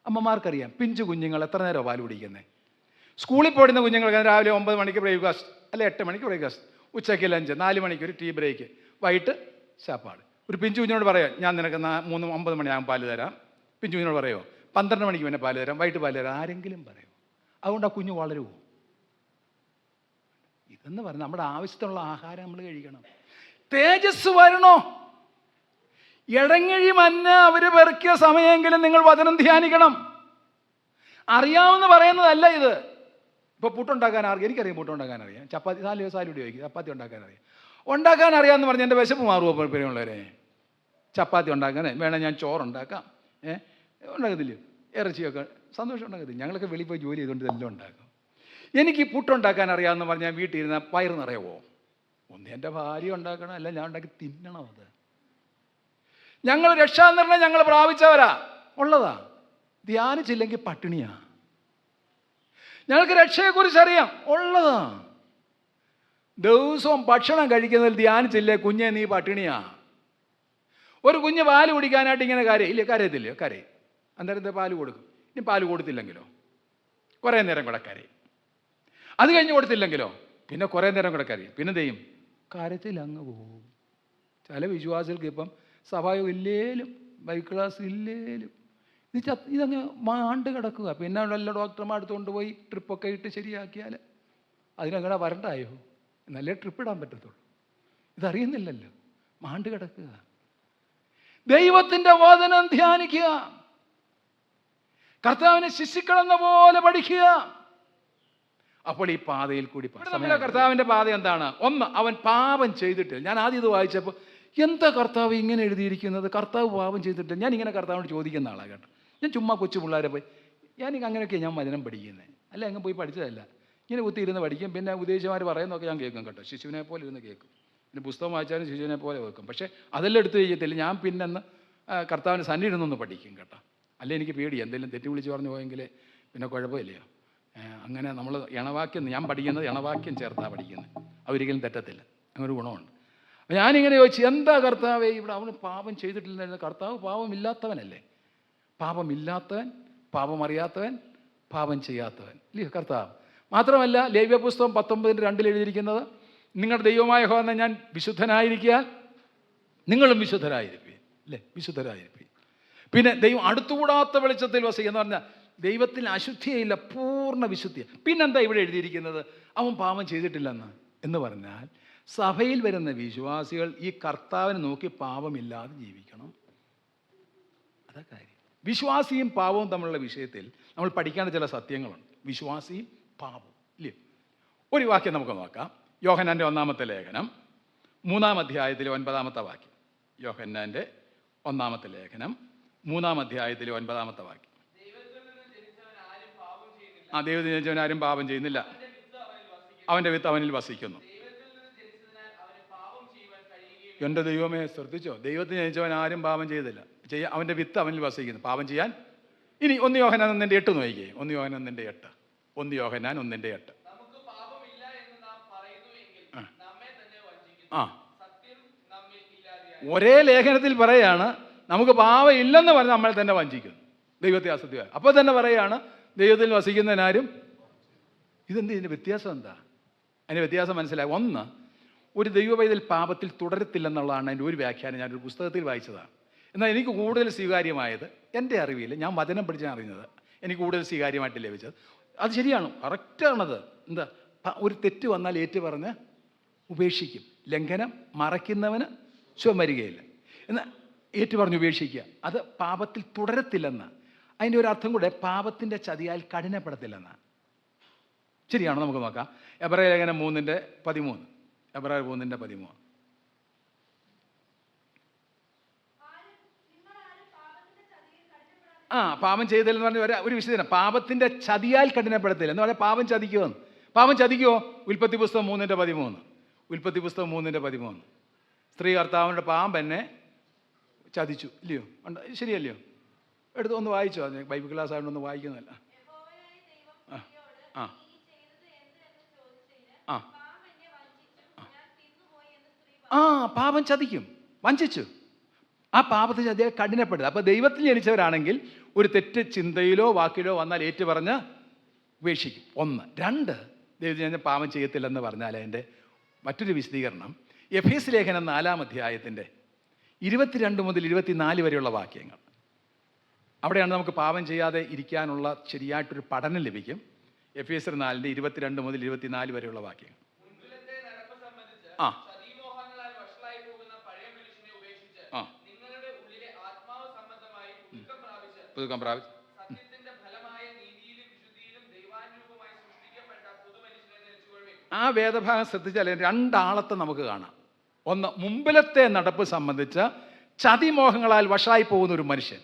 അമ്മമാർക്കറിയാം. പിഞ്ചു കുഞ്ഞുങ്ങൾ എത്ര നേരം പാൽ കുടിക്കുന്നത്? സ്കൂളിൽ പോടുന്ന കുഞ്ഞുങ്ങൾക്ക് രാവിലെ 9 മണിക്ക് ബ്രേക്ക്ഫാസ്റ്റ്, അല്ലെ 8 മണിക്ക് ബ്രേക്ക്ഫാസ്റ്റ്, ഉച്ചയ്ക്ക് ലഞ്ച്, 4 മണിക്ക് ഒരു ടീ ബ്രേക്ക്, വൈകിട്ട് ശാപ്പാട്. ഒരു പിഞ്ചു കുഞ്ഞിനോട് പറയാം, ഞാൻ നിനക്ക് 9 മണിയാകും പാല് തരാം. പിഞ്ചു കുഞ്ഞിനോട് പറയുമോ? 12 മണിക്ക് പിന്നെ പാല് തരാം, വൈകിട്ട് പാല് തരാം? ആരെങ്കിലും പറയുമോ? അതുകൊണ്ട് ആ കുഞ്ഞ് വളരുമോ? ഇതെന്ന് പറഞ്ഞാൽ നമ്മുടെ ആവശ്യത്തിനുള്ള ആഹാരം നമ്മൾ കഴിക്കണം. തേജസ് വരണോ? ഇടങ്ങഴി മഞ്ഞ അവർ പെറുക്കിയ സമയമെങ്കിലും നിങ്ങൾ വചനം ധ്യാനിക്കണം. അറിയാമെന്ന് പറയുന്നതല്ല ഇത്. ഇപ്പോൾ പുട്ടുണ്ടാക്കാൻ എനിക്കറിയാം, പുട്ടുണ്ടാക്കാൻ അറിയാം. ചപ്പാത്തി സാലൂടി ചോദിക്കും, ചപ്പാത്തി ഉണ്ടാക്കാൻ അറിയാം. ഉണ്ടാക്കാൻ അറിയാമെന്ന് പറഞ്ഞാൽ എൻ്റെ വിശപ്പ് മാറുമോ? പ്രിയമുള്ളവരെ, ചപ്പാത്തി ഉണ്ടാക്കാൻ വേണം, ഞാൻ ചോറുണ്ടാക്കാം, ഉണ്ടാക്കത്തില്ല, ഇറച്ചിയൊക്കെ സന്തോഷം ഉണ്ടാക്കത്തില്ല. ഞങ്ങളൊക്കെ വെളിയിൽ പോയി ജോലി ചെയ്തുകൊണ്ട് ഇതെല്ലാം ഉണ്ടാക്കും. എനിക്ക് പുട്ടുണ്ടാക്കാൻ അറിയാമെന്ന് പറഞ്ഞാൽ വീട്ടിൽ ഇരുന്ന വയറ് നിറയുമോ? ഒന്ന് എൻ്റെ ഭാര്യ ഉണ്ടാക്കണം, അല്ല ഞാൻ ഉണ്ടാക്കി തിന്നണം. അത് ഞങ്ങൾ രക്ഷാനിർണയം ഞങ്ങൾ പ്രാപിച്ചവരാ, ഉള്ളതാ. ധ്യാനിച്ചില്ലെങ്കിൽ പട്ടിണിയാ. ഞങ്ങൾക്ക് രക്ഷയെക്കുറിച്ച് അറിയാം, ഉള്ളതാ. ദിവസവും ഭക്ഷണം കഴിക്കുന്നതിൽ ധ്യാനിച്ചില്ലേ കുഞ്ഞെ നീ പട്ടിണിയാ. ഒരു കുഞ്ഞ് പാല് കുടിക്കാനായിട്ട് ഇങ്ങനെ കരയത്തില്ലയോ? കരയും. അന്നേരത്തെ പാല് കൊടുക്കും. ഇനി പാല് കൊടുത്തില്ലെങ്കിലോ കുറേ നേരം കൂടെ കരയും. അത് കഴിഞ്ഞ് കൊടുത്തില്ലെങ്കിലോ പിന്നെ കുറേ നേരം കൂടെ കരയും. പിന്നെ എന്ത് ചെയ്യും? കരത്തിൽ അങ്ങ് പോകും. ചില വിശ്വാസികൾക്ക് ഇപ്പം സഭായോഗം ഇല്ലേലും ബൈബിൾ ക്ലാസ് ഇല്ലേലും ഇതങ്ങ് മാണ്ട് കിടക്കുക. പിന്നെ നല്ല ഡോക്ടർമാർ അടുത്തുകൊണ്ട് പോയി ട്രിപ്പൊക്കെ ഇട്ട് ശരിയാക്കിയാൽ അതിനങ്ങനെ വരണ്ടായോ? നല്ല ട്രിപ്പ് ഇടാൻ പറ്റത്തുള്ളൂ. ഇതറിയുന്നില്ലല്ലോ, മാണ്ട് കിടക്കുക. ദൈവത്തിൻ്റെ വചനം ധ്യാനിക്കുക, കർത്താവിനെ ശിശുക്കളെന്ന പോലെ പഠിക്കുക. അപ്പോൾ ഈ പാതയിൽ കൂടി കർത്താവിൻ്റെ പാത എന്താണ്? ഒന്ന്, അവൻ പാപം ചെയ്തിട്ടില്ല. ഞാൻ ആദ്യം ഇത് വായിച്ചപ്പോൾ എന്താ കർത്താവ് ഇങ്ങനെ എഴുതിയിരിക്കുന്നത്? കർത്താവ് പാപം ചെയ്തിട്ടില്ല. ഞാൻ ഇങ്ങനെ കർത്താവിനോട് ചോദിക്കുന്ന ആളാണ് കേട്ടോ. ഞാൻ ചുമ്മാ കൊച്ചു പിള്ളേരെ പോയി അങ്ങനെയൊക്കെയാണ് ഞാൻ വചനം പഠിക്കുന്നത്. അല്ല അങ്ങ് പോയി പഠിച്ചതല്ല, ഇങ്ങനെ കുത്തിയിരുന്ന് പഠിക്കും. പിന്നെ ഉപദേശിമാർ പറയുന്നതൊക്കെ ഞാൻ കേൾക്കും കേട്ടോ. ശിശുവിനെ പോലെ ഇരുന്ന് കേൾക്കും. പിന്നെ പുസ്തകം വായിച്ചാലും ശിശുവിനെ പോലെ വെക്കും. പക്ഷേ അതെല്ലാം എടുത്ത് ചെയ്യത്തില്ല. ഞാൻ പിന്നെ കർത്താവിന് സന്നിധിയിരുന്നൊന്ന് പഠിക്കും കേട്ടോ. അല്ലെ എനിക്ക് പേടി, എന്തെങ്കിലും തെറ്റി വിളിച്ച് പറഞ്ഞു പോയെങ്കിൽ പിന്നെ കുഴപ്പമില്ലയോ. അങ്ങനെ നമ്മൾ ഇണവാക്യം, ഞാൻ പഠിക്കുന്നത് ഇണവാക്യം ചേർത്താണ് പഠിക്കുന്നത്. അതൊരിക്കലും തെറ്റത്തില്ല. അങ്ങനൊരു ഗുണമുണ്ട്. അപ്പം ഞാനിങ്ങനെ ചോദിച്ചു, എന്താ കർത്താവേ ഇവിടെ അവന് പാപം ചെയ്തിട്ടില്ലെന്ന്? കർത്താവ് പാപമില്ലാത്തവനല്ലേ? പാപമില്ലാത്തവൻ, പാപമറിയാത്തവൻ, പാപം ചെയ്യാത്തവൻ ഇല്ലേ കർത്താവ്? മാത്രമല്ല ലേവ്യ പുസ്തകം 19:2 എഴുതിയിരിക്കുന്നത്, നിങ്ങളുടെ ദൈവമായ യഹോവ ഞാൻ വിശുദ്ധനായിരിക്കാൻ നിങ്ങളും വിശുദ്ധരായിരിക്കും അല്ലേ? വിശുദ്ധരായിരിക്കും. പിന്നെ ദൈവം അടുത്തുകൂടാത്ത വെളിച്ചത്തിൽ വസിക്കുക എന്ന് പറഞ്ഞാൽ ദൈവത്തിൽ അശുദ്ധിയില്ല, പൂർണ്ണ വിശുദ്ധി. പിന്നെന്താ ഇവിടെ എഴുതിയിരിക്കുന്നത്? അവൻ പാപം ചെയ്തിട്ടില്ലെന്ന് എന്ന് പറഞ്ഞാൽ സഭയിൽ വരുന്ന വിശ്വാസികൾ ഈ കർത്താവിനെ നോക്കി പാപമില്ലാതെ ജീവിക്കണം. അതാ കാര്യം. വിശ്വാസിയും പാപവും തമ്മിലുള്ള വിഷയത്തിൽ നമ്മൾ പഠിക്കേണ്ട ചില സത്യങ്ങളുണ്ട്. വിശ്വാസിയും പാപവും ഇല്ലേ? ഒരു വാക്യം നമുക്ക് നോക്കാം. യോഹന്നാൻ്റെ 1-ാമത്തെ ലേഖനം 3-ാം അധ്യായത്തിലെ 9-ാമത്തെ വാക്യം. യോഹന്നാൻ്റെ 1-ാമത്തെ ലേഖനം 3-ാം അധ്യായത്തിലെ 9-ാമത്തെ വാക്യം. ദൈവത്തിൽ ജനിച്ചവൻ ആരും പാപം ചെയ്യുന്നില്ല, അവൻ്റെ വിത്ത് അവനിൽ വസിക്കുന്നു. എൻ്റെ ദൈവമേ, ശ്രദ്ധിച്ചോ? ദൈവത്തിൽ ജനിച്ചവൻ ആരും പാപം ചെയ്തില്ല, അവൻ്റെ വിത്ത് അവനിൽ വസിക്കുന്നു, പാപം ചെയ്യാൻ. ഇനി 1 യോഹന്നാൻ 1:8 നോക്കിക്കേ. 1 യോഹന്നാൻ 1:8. 1 യോഹന്നാൻ 1:8. ഒരേ ലേഖനത്തിൽ പറയാണ് നമുക്ക് പാപം ഇല്ലെന്ന് പറഞ്ഞ് നമ്മൾ തന്നെ വഞ്ചിക്കുന്നു, ദൈവത്തെ അസത്യമായി. അപ്പോൾ തന്നെ പറയാണ് ദൈവത്തിൽ വസിക്കുന്നതിനാരും. ഇതിൻ്റെ വ്യത്യാസം എന്താ? അതിൻ്റെ വ്യത്യാസം മനസ്സിലായി. ഒന്ന്, ഒരു ദൈവപൈതൽ പാപത്തിൽ തുടരത്തില്ലെന്നുള്ളതാണ് അതിൻ്റെ ഒരു വ്യാഖ്യാനം. ഞാനൊരു പുസ്തകത്തിൽ വായിച്ചതാണ്. എന്നാൽ എനിക്ക് കൂടുതൽ സ്വീകാര്യമായത്, എൻ്റെ അറിവിൽ, ഞാൻ വചനം പഠിച്ചാണ് അറിയുന്നത്, എനിക്ക് കൂടുതൽ സ്വീകാര്യമായിട്ട് ലഭിച്ചത് അത് ശരിയാണ്, കറക്റ്റാണത്. എന്താ? ഒരു തെറ്റ് വന്നാൽ ഏറ്റു പറഞ്ഞ് ഉപേക്ഷിക്കും. ലംഘനം മറയ്ക്കുന്നവന് ശുഭം വരികയില്ല. എന്നാൽ ഏറ്റു പറഞ്ഞ് ഉപേക്ഷിക്കുക, അത് പാപത്തിൽ തുടരത്തില്ലെന്ന്. അതിൻ്റെ ഒരു അർത്ഥം കൂടെ പാപത്തിൻ്റെ ചതിയാൽ കഠിനപ്പെടത്തില്ലെന്നാണ്. ശരിയാണോ? നമുക്ക് നോക്കാം. എബ്രായ ലേഖനം 3:13. എബ്രായർ 3:13. പാപം ചെയ്തതെന്ന് പറഞ്ഞ ഒരു വിശദീകരണം. പാപത്തിൻ്റെ ചതിയാൽ കഠിനപ്പെടത്തില്ല എന്ന് പറഞ്ഞാൽ പാപം ചതിക്കുമോ? പാപം ചതിക്കുമോ? ഉൽപ്പത്തി പുസ്തകം 3:13. ഉൽപ്പത്തി പുസ്തകം 3:13. സ്ത്രീ കർത്താവിൻ്റെ പാമ്പെന്നെ ചതിച്ചു ഇല്ലയോ? ശരിയല്ലയോ? എടുത്ത് ഒന്ന് വായിച്ചോ? അതിന് ബൈബിൾ ക്ലാസ് ആയതുകൊണ്ടൊന്ന് വായിക്കുന്നതല്ല. പാപം ചതിക്കും, വഞ്ചിച്ചു. ആ പാപത്തെ ചതിയാൽ കഠിനപ്പെടുക. അപ്പോൾ ദൈവത്തിൽ ജനിച്ചവരാണെങ്കിൽ ഒരു തെറ്റ് ചിന്തയിലോ വാക്കിലോ വന്നാൽ ഏറ്റു പറഞ്ഞ് ഉപേക്ഷിക്കും. 1. 2, ദൈവത്തിൽ ഞാൻ പാപം ചെയ്യത്തില്ലെന്ന് പറഞ്ഞാൽ അതിൻ്റെ മറ്റൊരു വിശദീകരണം എഫേസ്യ ലേഖനം 4-ാം അധ്യായത്തിൻ്റെ 22 മുതൽ 24 വരെയുള്ള വാക്യങ്ങൾ. അവിടെയാണ് നമുക്ക് പാപം ചെയ്യാതെ ഇരിക്കാനുള്ള ശരിയായിട്ടൊരു പഠനം ലഭിക്കും. എഫേസ്യർ 4:22 മുതൽ 24 വരെയുള്ള വാക്യങ്ങൾ. ആ ആ പുതുക്കം പ്രാപിച്ച് ആ വേദഭാഗം ശ്രദ്ധിച്ചാൽ രണ്ടാളത്തെ നമുക്ക് കാണാം. ഒന്ന്, മുമ്പിലത്തെ നടപ്പ് സംബന്ധിച്ച ചതിമോഹങ്ങളാൽ വഷളായി പോകുന്ന ഒരു മനുഷ്യൻ.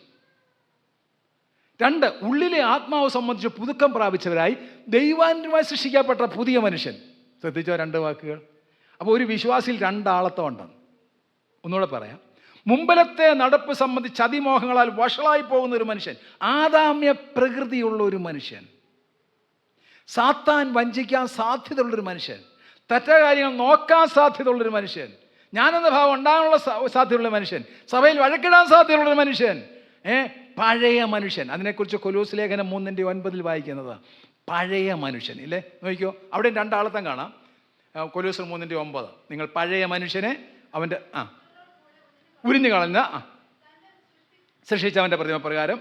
രണ്ട്, ഉള്ളിലെ ആത്മാവ് സംബന്ധിച്ച് പുതുക്കം പ്രാപിച്ചവരായി ദൈവാനുമായി സൃഷ്ടിക്കപ്പെട്ട പുതിയ മനുഷ്യൻ. ശ്രദ്ധിച്ചോ രണ്ട് വാക്കുകൾ. അപ്പോൾ ഒരു വിശ്വാസിയിൽ രണ്ടാളത്വം ഉണ്ടെന്ന്. ഒന്നുകൂടെ പറയാം. മുമ്പിലത്തെ നടപ്പ് സംബന്ധിച്ച് ചതിമോഹങ്ങളാൽ വഷളായി പോകുന്ന ഒരു മനുഷ്യൻ, ആദാമ്യ പ്രകൃതിയുള്ള ഒരു മനുഷ്യൻ, സാത്താൻ വഞ്ചിക്കാൻ സാധ്യതയുള്ളൊരു മനുഷ്യൻ, തെറ്റായ കാര്യങ്ങൾ നോക്കാൻ സാധ്യതയുള്ളൊരു മനുഷ്യൻ, ഞാനെന്ന ഭാവം ഉണ്ടാകാനുള്ള സാധ്യതയുള്ള മനുഷ്യൻ, സഭയിൽ വഴക്കിടാൻ സാധ്യതയുള്ളൊരു മനുഷ്യൻ, പഴയ മനുഷ്യൻ. അതിനെക്കുറിച്ച് കൊലോസ് ലേഖനം 3:9 വായിക്കുന്നത് പഴയ മനുഷ്യൻ ഇല്ലേ. നോക്കിക്കോ, അവിടെ രണ്ടാളത്തം കാണാം. കൊലോസ് 3:9, നിങ്ങൾ പഴയ മനുഷ്യനെ അവൻ്റെ ഉരിഞ്ഞു കളഞ്ഞ സൃഷ്ടിച്ചവൻ്റെ പ്രതിമ പ്രകാരം.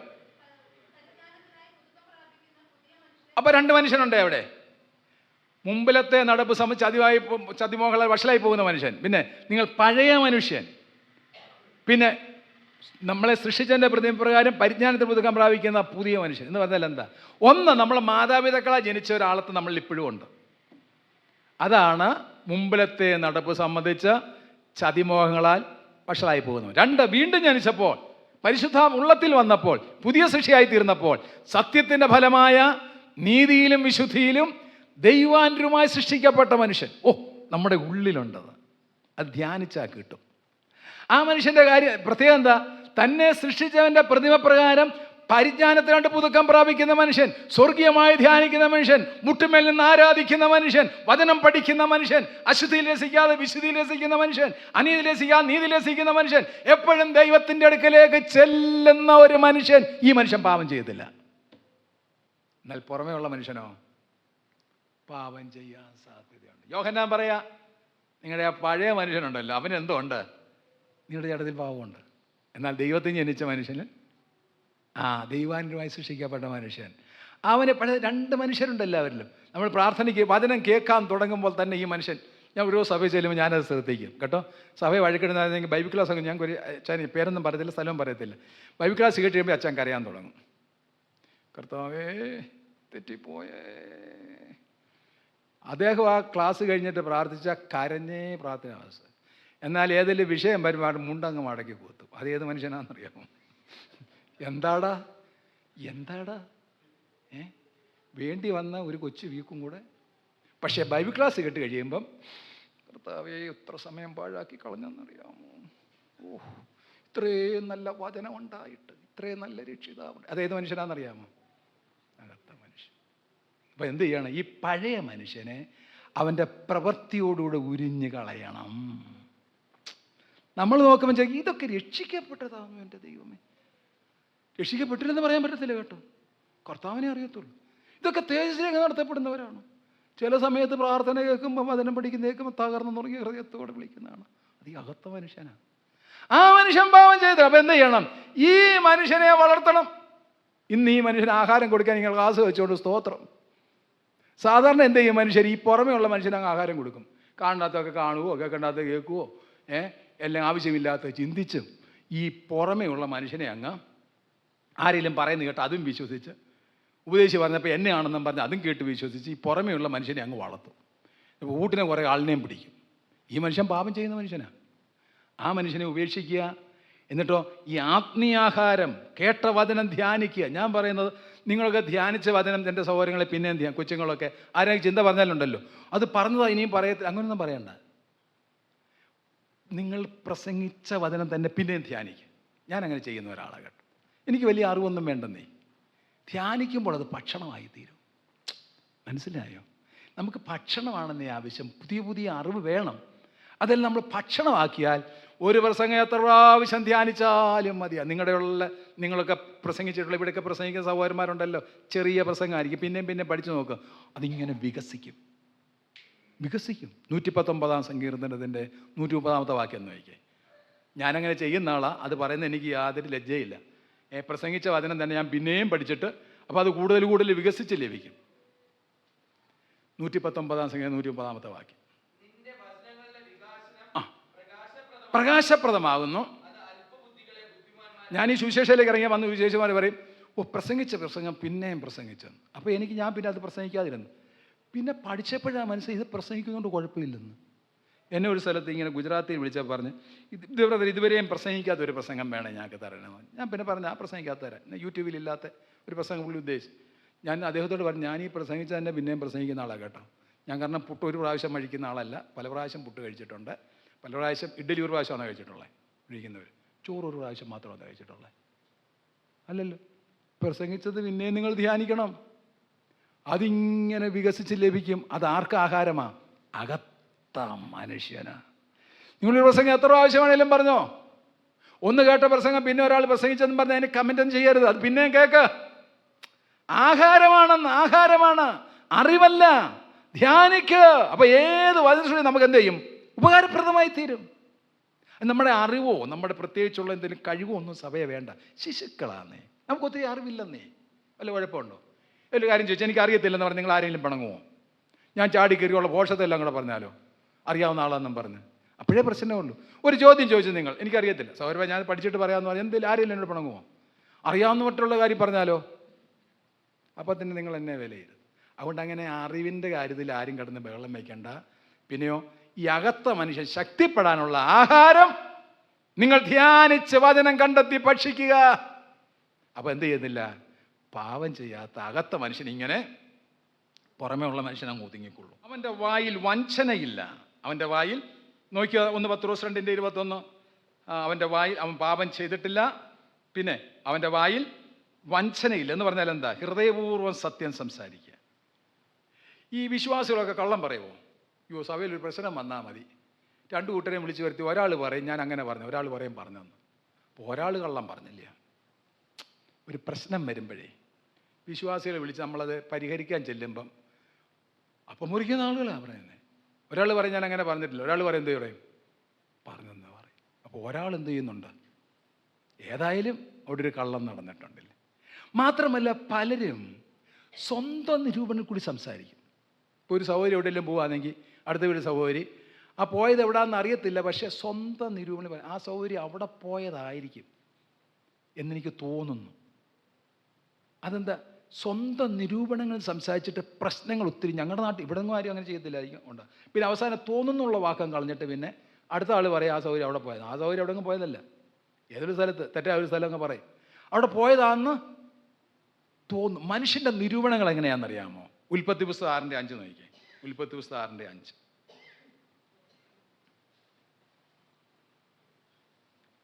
അപ്പൊ രണ്ട് മനുഷ്യനുണ്ട് അവിടെ. മുമ്പിലത്തെ നടപ്പ് സംബന്ധിച്ച് ചതിമോഹങ്ങളാൽ വഷളായി പോകുന്ന മനുഷ്യൻ, പിന്നെ നിങ്ങൾ പഴയ മനുഷ്യൻ, പിന്നെ നമ്മളെ സൃഷ്ടിച്ചതിൻ്റെ പ്രതിപ്രകാരം പരിജ്ഞാനത്തിൽ പുതുക്കം പ്രാപിക്കുന്ന പുതിയ മനുഷ്യൻ എന്ന് പറഞ്ഞാൽ എന്താ? ഒന്ന്, നമ്മളെ മാതാപിതാക്കളാൽ ജനിച്ച ഒരാളത്ത് നമ്മളിൽ ഇപ്പോഴും ഉണ്ട്. അതാണ് മുമ്പിലത്തെ നടപ്പ് സംബന്ധിച്ച് ചതിമോഹങ്ങളാൽ വഷളായി പോകുന്നു. രണ്ട്, വീണ്ടും ജനിച്ചപ്പോൾ, പരിശുദ്ധ ഉള്ളത്തിൽ വന്നപ്പോൾ, പുതിയ സൃഷ്ടിയായി തീർന്നപ്പോൾ, സത്യത്തിൻ്റെ ഫലമായ നീതിയിലും വിശുദ്ധിയിലും ദൈവാനുമായി സൃഷ്ടിക്കപ്പെട്ട മനുഷ്യൻ നമ്മുടെ ഉള്ളിലുണ്ടത്. അത് ധ്യാനിച്ചാൽ കിട്ടും. ആ മനുഷ്യൻ്റെ പ്രത്യേകത എന്താ? തന്നെ സൃഷ്ടിച്ചവൻ്റെ പ്രതിമ പ്രകാരം പരിജ്ഞാനത്തിനായിട്ട് പുതുക്കം പ്രാപിക്കുന്ന മനുഷ്യൻ, സ്വർഗീയമായി ധ്യാനിക്കുന്ന മനുഷ്യൻ, മുട്ടുമേൽ നിന്ന് ആരാധിക്കുന്ന മനുഷ്യൻ, വചനം പഠിക്കുന്ന മനുഷ്യൻ, അശുദ്ധിയിൽ രസിക്കാതെ വിശുദ്ധിയിൽ രസിക്കുന്ന മനുഷ്യൻ, അനീതി രസിക്കാതെ നീതി രസിക്കുന്ന മനുഷ്യൻ, എപ്പോഴും ദൈവത്തിൻ്റെ അടുക്കലേക്ക് ചെല്ലുന്ന ഒരു മനുഷ്യൻ. ഈ മനുഷ്യൻ പാപം ചെയ്തില്ല. എന്നാൽ പുറമേ ഉള്ള മനുഷ്യനോ പാപം ചെയ്യാൻ സാധ്യതയുണ്ട്. യോഹന്നാൻ പറയാ, നിങ്ങളുടെ ആ പഴയ മനുഷ്യനുണ്ടല്ലോ, അവന് എന്തോ ഉണ്ട്, നിങ്ങളുടെ ജഡത്തിൽ പാപമുണ്ട്. എന്നാൽ ദൈവത്തിന് ജനിച്ച മനുഷ്യന്, ദൈവാനുമായി സൃഷ്ടിക്കപ്പെട്ട മനുഷ്യൻ, അവന് രണ്ട് മനുഷ്യരുണ്ട് എല്ലാവരിലും. നമ്മൾ പ്രാർത്ഥനയ്ക്ക് വചനം കേൾക്കാൻ തുടങ്ങുമ്പോൾ തന്നെ ഈ മനുഷ്യൻ, ഞാൻ ഓരോ സഭയിൽ ചെല്ലുമ്പോൾ ഞാനത് ശ്രദ്ധിക്കും കേട്ടോ. സഭയെ വഴക്കിടുന്നതെങ്കിൽ ബൈബിൾ ക്ലാസ് ഒക്കെ ഞാൻ അച്ഛൻ പേരൊന്നും പറയത്തില്ല, സ്ഥലവും പറയത്തില്ല. ബൈബിൾ ക്ലാസ് കേട്ട് കഴിയുമ്പോൾ അച്ഛൻ കരയാൻ തുടങ്ങും. കർത്താവേ തെറ്റിപ്പോയേ. അദ്ദേഹം ആ ക്ലാസ് കഴിഞ്ഞിട്ട് പ്രാർത്ഥിച്ച കരഞ്ഞേ പ്രാർത്ഥന അവസ്ഥ. എന്നാൽ ഏതെങ്കിലും വിഷയം വരുമ്പോൾ മുണ്ടങ്ങ് മടക്കി കൂത്തും. അതേത് മനുഷ്യനാണെന്നറിയാമോ? എന്താടാ വേണ്ടി വന്ന ഒരു കൊച്ചു വീക്കും കൂടെ. പക്ഷേ ബൈബിൾ ക്ലാസ് കേട്ട് കഴിയുമ്പം കർത്താവേ ഇത്ര സമയം പാഴാക്കി കളഞ്ഞെന്നറിയാമോ? ഇത്രയും നല്ല വചനം ഉണ്ടായിട്ട്, ഇത്രയും നല്ല രക്ഷിതാവുണ്ട്. അതേത് മനുഷ്യനാണെന്നറിയാമോ? അകത്ത മനുഷ്യൻ. അപ്പം എന്ത് ചെയ്യണം? ഈ പഴയ മനുഷ്യനെ അവൻ്റെ പ്രവൃത്തിയോടുകൂടെ ഉരിഞ്ഞു കളയണം. നമ്മൾ നോക്കുമ്പോൾ ചോദിക്കും, ഇതൊക്കെ രക്ഷിക്കപ്പെട്ടതാണോ എൻ്റെ ദൈവമേ? രക്ഷിക്കപ്പെട്ടില്ലെന്ന് പറയാൻ പറ്റത്തില്ല കേട്ടോ. കർത്താവിനെ അറിയത്തുള്ളൂ. ഇതൊക്കെ തേജസ്സിലേക്ക് നടത്തപ്പെടുന്നവരാണ്. ചില സമയത്ത് പ്രാർത്ഥന കേൾക്കുമ്പോൾ വചനം പഠിക്കുന്ന കേൾക്കുമ്പോൾ തകർന്നു തുടങ്ങിയ ഹൃദയത്തോടെ വിളിക്കുന്നതാണ്. അത് ഈ അകത്ത മനുഷ്യനാണ്. ആ മനുഷ്യൻ പാവം ചെയ്തു. അപ്പം എന്ത് ചെയ്യണം? ഈ മനുഷ്യനെ വളർത്തണം. ഇന്ന് ഈ മനുഷ്യന് ആഹാരം കൊടുക്കാൻ നിങ്ങൾ ക്ലാസ് വെച്ചുകൊണ്ട് സ്തോത്രം. സാധാരണ എന്ത് ചെയ്യും മനുഷ്യർ? ഈ പുറമേ ഉള്ള മനുഷ്യന് അങ്ങ് ആഹാരം കൊടുക്കും. കാണാത്തൊക്കെ കാണുവോ, കേൾക്കേണ്ടാത്ത കേൾക്കുവോ, എല്ലാം ആവശ്യമില്ലാത്ത ചിന്തിച്ചും ഈ പുറമേ ഉള്ള മനുഷ്യനെ അങ്ങ് ആരെങ്കിലും പറയുന്നത് കേട്ട് അതും വിശ്വസിച്ച്, ഉപദേശിച്ച് പറഞ്ഞപ്പോൾ എന്നെയാണെന്നും പറഞ്ഞ് അതും കേട്ട് വിശ്വസിച്ച് ഈ പുറമേ ഉള്ള മനുഷ്യനെ അങ്ങ് വളർത്തും. വീട്ടിനെ കുറേ ആളിനെയും പിടിക്കും. ഈ മനുഷ്യൻ പാപം ചെയ്യുന്ന മനുഷ്യനാണ്. ആ മനുഷ്യനെ ഉപേക്ഷിക്കുക. എന്നിട്ടോ ഈ ആത്മീയാഹാരം, കേട്ട വചനം ധ്യാനിക്കുക. ഞാൻ പറയുന്നത് നിങ്ങളൊക്കെ ധ്യാനിച്ച വചനം എൻ്റെ സഹോദരങ്ങളെ പിന്നെയും കൊച്ചുങ്ങളൊക്കെ ആരെങ്കിലും ചിന്ത പറഞ്ഞാലുണ്ടല്ലോ, അത് പറഞ്ഞതാ ഇനിയും പറയത്തില്ല, അങ്ങനെയൊന്നും പറയണ്ട. നിങ്ങൾ പ്രസംഗിച്ച വചനം തന്നെ പിന്നെയും ധ്യാനിക്കുക. ഞാനങ്ങനെ ചെയ്യുന്ന ഒരാളാണ് കേട്ടോ. എനിക്ക് വലിയ അറിവൊന്നും വേണ്ടെന്നേ. ധ്യാനിക്കുമ്പോൾ അത് ഭക്ഷണമായി തീരും. മനസ്സിലായോ? നമുക്ക് ഭക്ഷണമാണെന്നേ ആവശ്യം. പുതിയ പുതിയ അറിവ് വേണം. അതെല്ലാം നമ്മൾ ഭക്ഷണമാക്കിയാൽ ഒരു പ്രസംഗം എത്ര പ്രാവശ്യം ധ്യാനിച്ചാലും മതിയാണ്. നിങ്ങളൊക്കെ പ്രസംഗിച്ചിട്ടുള്ള ഇവിടെയൊക്കെ പ്രസംഗിക്കുന്ന സഹോദരന്മാരുണ്ടല്ലോ, ചെറിയ പ്രസംഗമായിരിക്കും, പിന്നെയും പിന്നെ പഠിച്ചു നോക്കുക. അതിങ്ങനെ വികസിക്കും. 119 സങ്കീർത്തനത്തിൻ്റെ 130 വാക്യം എന്ന് വായിക്കേ. ഞാനങ്ങനെ ചെയ്യുന്ന ആളാണ്. അത് പറയുന്നത് എനിക്ക് യാതൊരു ലജ്ജയില്ല. പ്രസംഗിച്ച വചനം തന്നെ ഞാൻ പിന്നെയും പഠിച്ചിട്ട് അപ്പോൾ അത് കൂടുതൽ വികസിച്ച് ലഭിക്കും. 119 സങ്കീർത്തനം 130 വാക്യം. പ്രകാശപ്രദമാകുന്നു. ഞാൻ ഈ സുവിശേഷയിലേക്ക് ഇറങ്ങിയാൽ വന്ന് സുവിശേഷന്മാർ പറയും, പ്രസംഗിച്ച പ്രസംഗം പിന്നെയും പ്രസംഗിച്ചെന്ന്. അപ്പോൾ ഞാൻ പിന്നെ അത് പ്രസംഗിക്കാതിരുന്നു. പിന്നെ പഠിച്ചപ്പോഴാണ് മനസ്സിലായി ഇത് പ്രസംഗിക്കുന്നതുകൊണ്ട് കുഴപ്പമില്ലെന്ന്. എന്നെ ഒരു സ്ഥലത്ത് ഇങ്ങനെ ഗുജറാത്തിൽ വിളിച്ചാൽ പറഞ്ഞ്, ഇതുവരെയും പ്രസംഗിക്കാത്ത ഒരു പ്രസംഗം വേണം ഞങ്ങൾക്ക് തരണമെന്ന്. ഞാൻ പിന്നെ പറഞ്ഞു, ആ പ്രസംഗിക്കാത്ത തരാം. യൂട്യൂബിലില്ലാത്ത ഒരു പ്രസംഗം പുള്ളി ഉദ്ദേശിച്ചു. ഞാൻ അദ്ദേഹത്തോട് പറഞ്ഞു, ഞാൻ ഈ പ്രസംഗിച്ച തന്നെ പിന്നെയും പ്രസംഗിക്കുന്ന ആളാണ് കേട്ടോ. ഞാൻ കാരണം പുട്ട് ഒരു പ്രാവശ്യം കഴിക്കുന്ന ആളല്ല, പല പ്രാവശ്യം പുട്ട് കഴിച്ചിട്ടുണ്ട്. പല പ്രാവശ്യം ഇഡ്ഡലി ഒരു പ്രാവശ്യമാണ് കഴിച്ചിട്ടുള്ളത്. കഴിക്കുന്നവർ ചോറ് ഒരു പ്രാവശ്യം മാത്രമാണ് കഴിച്ചിട്ടുള്ളത്. അല്ലല്ലോ, പ്രസംഗിച്ചത് പിന്നെയും നിങ്ങൾ ധ്യാനിക്കണം. അതിങ്ങനെ വികസിച്ച് ലഭിക്കും. അത് ആർക്ക് ആഹാരമാണ്? അകത്ത മനുഷ്യന്. നിങ്ങളൊരു പ്രസംഗം എത്ര പ്രാവശ്യമാണേലും പറഞ്ഞോ. ഒന്ന് കേട്ട പ്രസംഗം പിന്നെ ഒരാൾ പ്രസംഗിച്ചെന്ന് പറഞ്ഞാൽ അതിന് കമൻറ്റൊന്നും ചെയ്യരുത്. അത് പിന്നെയും കേൾക്ക്. ആഹാരമാണെന്ന്, ആഹാരമാണ്, അറിവല്ല. ധ്യാനിക്ക്. അപ്പോൾ ഏത് വചനശ്രീ നമുക്ക് എന്ത് ചെയ്യും? ഉപകാരപ്രദമായി തീരും. നമ്മുടെ അറിവോ നമ്മുടെ പ്രത്യേകിച്ചുള്ള എന്തെങ്കിലും കഴിവോ ഒന്നും സഭയെ വേണ്ട. ശിശുക്കളാന്നേ, നമുക്ക് ഒത്തിരി അറിവില്ലെന്നേ. വല്ല കുഴപ്പമുണ്ടോ? വലിയ കാര്യം ചോദിച്ചാൽ എനിക്ക് അറിയത്തില്ലെന്ന് പറഞ്ഞ് നിങ്ങൾ ആരെങ്കിലും പിണങ്ങുമോ? ഞാൻ ചാടി കയറിയുള്ള പോഷത്തെല്ലാം കൂടെ പറഞ്ഞാലോ അറിയാവുന്ന ആളാണെന്നും പറഞ്ഞ്? അപ്പോഴേ പ്രശ്നമുള്ളൂ. ഒരു ചോദ്യം ചോദിച്ചു നിങ്ങൾ, എനിക്കറിയത്തില്ല സൗരഭ, ഞാൻ പഠിച്ചിട്ട് പറയാമെന്ന് പറഞ്ഞാൽ എന്തെങ്കിലും ആരെങ്കിലും എന്നോട് പിണങ്ങുമോ? അറിയാവുന്ന മറ്റുള്ള കാര്യം പറഞ്ഞാലോ? അപ്പോൾ തന്നെ നിങ്ങൾ എന്നെ വിലയിരുത്തും. അതുകൊണ്ട് അങ്ങനെ അറിവിൻ്റെ കാര്യത്തിൽ ആരും കിടന്ന് ബഹളം വയ്ക്കണ്ട. പിന്നെയോ, ഈ അകത്ത മനുഷ്യൻ ശക്തിപ്പെടാനുള്ള ആഹാരം നിങ്ങൾ ധ്യാനിച്ച് വചനം കണ്ടെത്തി ഭക്ഷിക്കുക. അപ്പോൾ എന്ത് ചെയ്യുന്നില്ല? പാവം ചെയ്യാത്ത അകത്ത മനുഷ്യൻ ഇങ്ങനെ പുറമേ ഉള്ള മനുഷ്യനെ ഒതുങ്ങിക്കൊള്ളൂ. അവൻ്റെ വായിൽ വഞ്ചനയില്ല. അവൻ്റെ വായിൽ നോക്കിയ 1 പത്രോസ് 2:21, അവൻ്റെ വായിൽ അവൻ പാപം ചെയ്തിട്ടില്ല. പിന്നെ അവൻ്റെ വായിൽ വഞ്ചനയില്ല എന്ന് പറഞ്ഞാൽ എന്താ? ഹൃദയപൂർവ്വം സത്യം സംസാരിക്കുക. ഈ വിശ്വാസികളൊക്കെ കള്ളം പറയുമോ? സഭയിൽ ഒരു പ്രശ്നം വന്നാൽ മതി, 2 കൂട്ടരെയും വിളിച്ചു വരുത്തി, ഒരാൾ പറയും ഞാൻ അങ്ങനെ പറഞ്ഞു, ഒരാൾ പറയും പറഞ്ഞെന്ന്. അപ്പോൾ ഒരാൾ കള്ളം പറഞ്ഞില്ല. ഒരു പ്രശ്നം വരുമ്പോഴേ വിശ്വാസികളെ വിളിച്ച് നമ്മളത് പരിഹരിക്കാൻ ചെല്ലുമ്പം അപ്പം മുറിക്കുന്ന ആളുകളാണ് പറയുന്നത്. ഒരാൾ പറയും ഞാൻ അങ്ങനെ പറഞ്ഞിട്ടില്ല, ഒരാൾ പറയും എന്ത് പറയും? പറഞ്ഞെന്ന് പറയും. അപ്പോൾ ഒരാൾ എന്ത് ചെയ്യുന്നുണ്ട്? ഏതായാലും അവിടെ ഒരു കള്ളം നടന്നിട്ടുണ്ടല്ലേ. മാത്രമല്ല പലരും സ്വന്തം നിരൂപണത്തിൽ കൂടി സംസാരിക്കും. ഇപ്പോൾ ഒരു സഹോദരി എവിടെയെങ്കിലും പോവുകയാണെങ്കിൽ അടുത്ത വീട് സഹോദരി ആ പോയത് എവിടെയാണെന്ന് അറിയത്തില്ല, പക്ഷേ സ്വന്തം നിരൂപണം പറയും, ആ സഹോദരി അവിടെ പോയതായിരിക്കും എന്നെനിക്ക് തോന്നുന്നു. അതെന്താ? സ്വന്തം നിരൂപണങ്ങൾ സംസാരിച്ചിട്ട് പ്രശ്നങ്ങൾ ഒത്തിരി. ഞങ്ങളുടെ നാട്ടിൽ ഇവിടെ ഒന്നും ആരും അങ്ങനെ ചെയ്യത്തില്ലായിരിക്കും ഉണ്ട്. പിന്നെ അവസാനം തോന്നുന്നുള്ള വാക്കം കളഞ്ഞിട്ട് പിന്നെ അടുത്ത ആൾ പറയും ആ സൗകര്യം അവിടെ പോയത്. ആ സൗകര്യം അവിടെ അങ്ങ് പോയതല്ല, ഏതൊരു സ്ഥലത്ത് തെറ്റായ ഒരു സ്ഥലം അങ്ങ് പറയും അവിടെ പോയതാണെന്ന് തോന്നും. മനുഷ്യൻ്റെ നിരൂപണങ്ങൾ എങ്ങനെയാണെന്നറിയാമോ? ഉൽപ്പത്തി പുസ്തകം 6:5 നോക്കിക്കേ. ഉൽപ്പത്തി പുസ്തകം 6:5.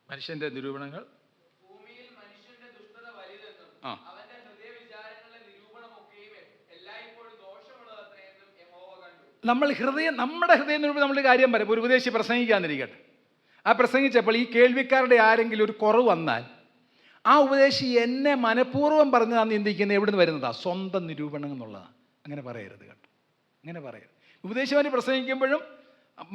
മനുഷ്യൻ്റെ നിരൂപണങ്ങൾ. ആ, നമ്മുടെ ഹൃദയം നിരൂപണം. നമ്മൾ കാര്യം പറയാം. ഒരു ഉപദേശി പ്രസംഗിക്കാന്നിരിക്കട്ടെ, ആ പ്രസംഗിച്ചപ്പോൾ ഈ കേൾവിക്കാരുടെ ആരെങ്കിലും ഒരു കുറവ് വന്നാൽ ആ ഉപദേശി എന്നെ മനഃപൂർവ്വം പറഞ്ഞതാന്ന് ചിന്തിക്കുന്നത് എവിടെ നിന്ന് വരുന്നതാണ്? സ്വന്തം നിരൂപണം എന്നുള്ളതാണ്. അങ്ങനെ പറയരുത് കേട്ടോ, അങ്ങനെ പറയരുത്. ഉപദേശിമാർ പ്രസംഗിക്കുമ്പോഴും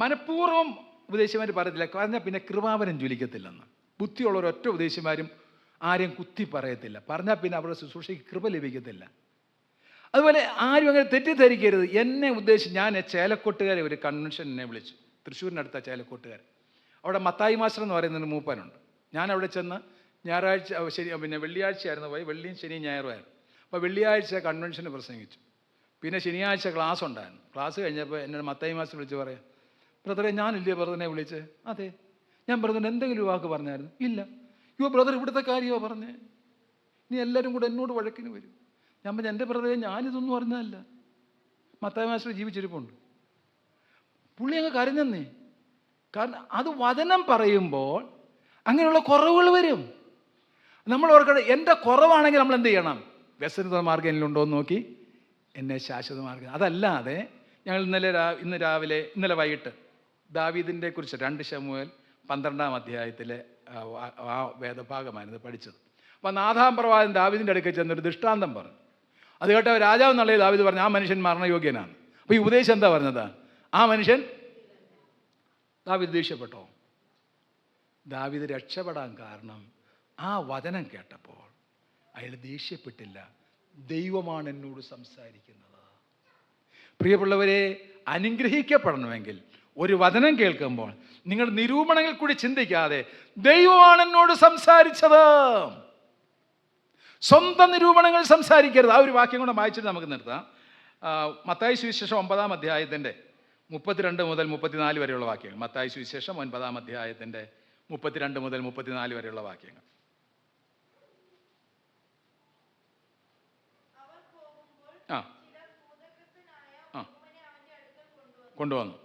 മനഃപൂർവ്വം ഉപദേശിമാർ പറയത്തില്ല, പറഞ്ഞാൽ പിന്നെ കൃപാവരം ജ്വലിക്കത്തില്ലെന്ന്. ബുദ്ധിയുള്ള ഒരൊറ്റ ഉപദേശിമാരും ആരെയും കുത്തി പറയത്തില്ല, പറഞ്ഞാൽ പിന്നെ അവരുടെ ശുശ്രൂഷയ്ക്ക് കൃപ ലഭിക്കത്തില്ല. അതുപോലെ ആരും അങ്ങനെ തെറ്റിദ്ധരിക്കരുത്. എന്നെ ഉദ്ദേശിച്ച് ഞാൻ ചേലക്കോട്ടുകാരെ ഒരു കൺവെൻഷൻ എന്നെ വിളിച്ചു, തൃശ്ശൂരിനടുത്ത ചേലക്കോട്ടുകാർ. അവിടെ മത്തായി മാസ്റ്റർ എന്ന് പറയുന്നൊരു മൂപ്പനുണ്ട്. ഞാൻ അവിടെ ചെന്ന് ഞായറാഴ്ച പിന്നെ വെള്ളിയാഴ്ചയായിരുന്നു പോയി, വെള്ളിയും ശനിയും ഞായറുമായിരുന്നു. അപ്പോൾ വെള്ളിയാഴ്ച കൺവെൻഷന് പ്രസംഗിച്ചു. പിന്നെ ശനിയാഴ്ച ക്ലാസ് ഉണ്ടായിരുന്നു. ക്ലാസ് കഴിഞ്ഞപ്പോൾ എന്നോട് മത്തായി മാസ്റ്റർ വിളിച്ച് പറയാം, ബ്രദറെ ഞാനില്ലേ ബ്രദറിനെ വിളിച്ച്? അതെ. ഞാൻ ബ്രദറിന് എന്തെങ്കിലും വാക്ക് പറഞ്ഞായിരുന്നു? ഇല്ല. ബ്രദർ ഇവിടുത്തെ കാര്യമോ പറഞ്ഞേ? ഇനി എല്ലാവരും കൂടെ എന്നോട് വഴക്കിന് വരും. ഞാൻ പറഞ്ഞു എൻ്റെ ബ്രദറെ ഞാനിതൊന്നും പറഞ്ഞതല്ല. മത്തായി മാസ്റ്റർ ജീവിച്ചിരിപ്പുണ്ട്. പുള്ളി അങ്ങ് കരഞ്ഞെന്നേ. കാരണം അത് വചനം പറയുമ്പോൾ അങ്ങനെയുള്ള കുറവുകൾ വരും. നമ്മൾ ഓർക്കണം, എൻ്റെ കുറവാണെങ്കിൽ നമ്മൾ എന്ത് ചെയ്യണം? വ്യസനിത മാർഗ്ഗം എന്നിലുണ്ടോ എന്ന് നോക്കി എന്നെ ശാശ്വത മാർഗ്ഗം. അതല്ലാതെ ഞങ്ങൾ ഇന്നലെ വൈകിട്ട് ദാവീദിനെ കുറിച്ച് 2 ശമൂവേൽ 12-ാം അധ്യായത്തിലെ ആ വേദഭാഗമായിരുന്നു പഠിച്ചത്. അപ്പോൾ നാഥാം പ്രവാചകൻ ദാവീദിൻ്റെ അടുക്കൽ ചെന്നൊരു ദൃഷ്ടാന്തം പറഞ്ഞു. അത് കേട്ട രാജാവ് എന്നുള്ളത് ദാവീദ് പറഞ്ഞു ആ മനുഷ്യൻ മരണയോഗ്യനാണ്. അപ്പോൾ ഈ ഉപദേശം എന്താ പറഞ്ഞത്? ആ മനുഷ്യൻ. ദാവീദ് ദേഷ്യപ്പെട്ടോ? ദാവീദ് രക്ഷപ്പെടാൻ കാരണം ആ വചനം കേട്ടപ്പോൾ അയാൾ ദേഷ്യപ്പെട്ടില്ല. ദൈവമാണ് എന്നോട് സംസാരിക്കുന്നത്. പ്രിയമുള്ളവരെ, അനുഗ്രഹിക്കപ്പെടണമെങ്കിൽ ഒരു വചനം കേൾക്കുമ്പോൾ നിങ്ങൾ നിരൂപണങ്ങൾ കൂടി ചിന്തിക്കാതെ ദൈവമാണ് എന്നോട് സംസാരിച്ചത്. സ്വന്തം നിരൂപണങ്ങൾ സംസാരിക്കരുത്. ആ ഒരു വാക്യം കൊണ്ട് വായിച്ചിട്ട് നമുക്ക് നിർത്താം. മത്തായി സുവിശേഷം 9-ാം അധ്യായത്തിൻ്റെ 32 മുതൽ 34 വരെയുള്ള വാക്യങ്ങൾ. മത്തായി സുവിശേഷം 9-ാം അധ്യായത്തിൻ്റെ 32 മുതൽ 34 വരെയുള്ള വാക്യങ്ങൾ. ആ ആ കൊണ്ടുവന്നു,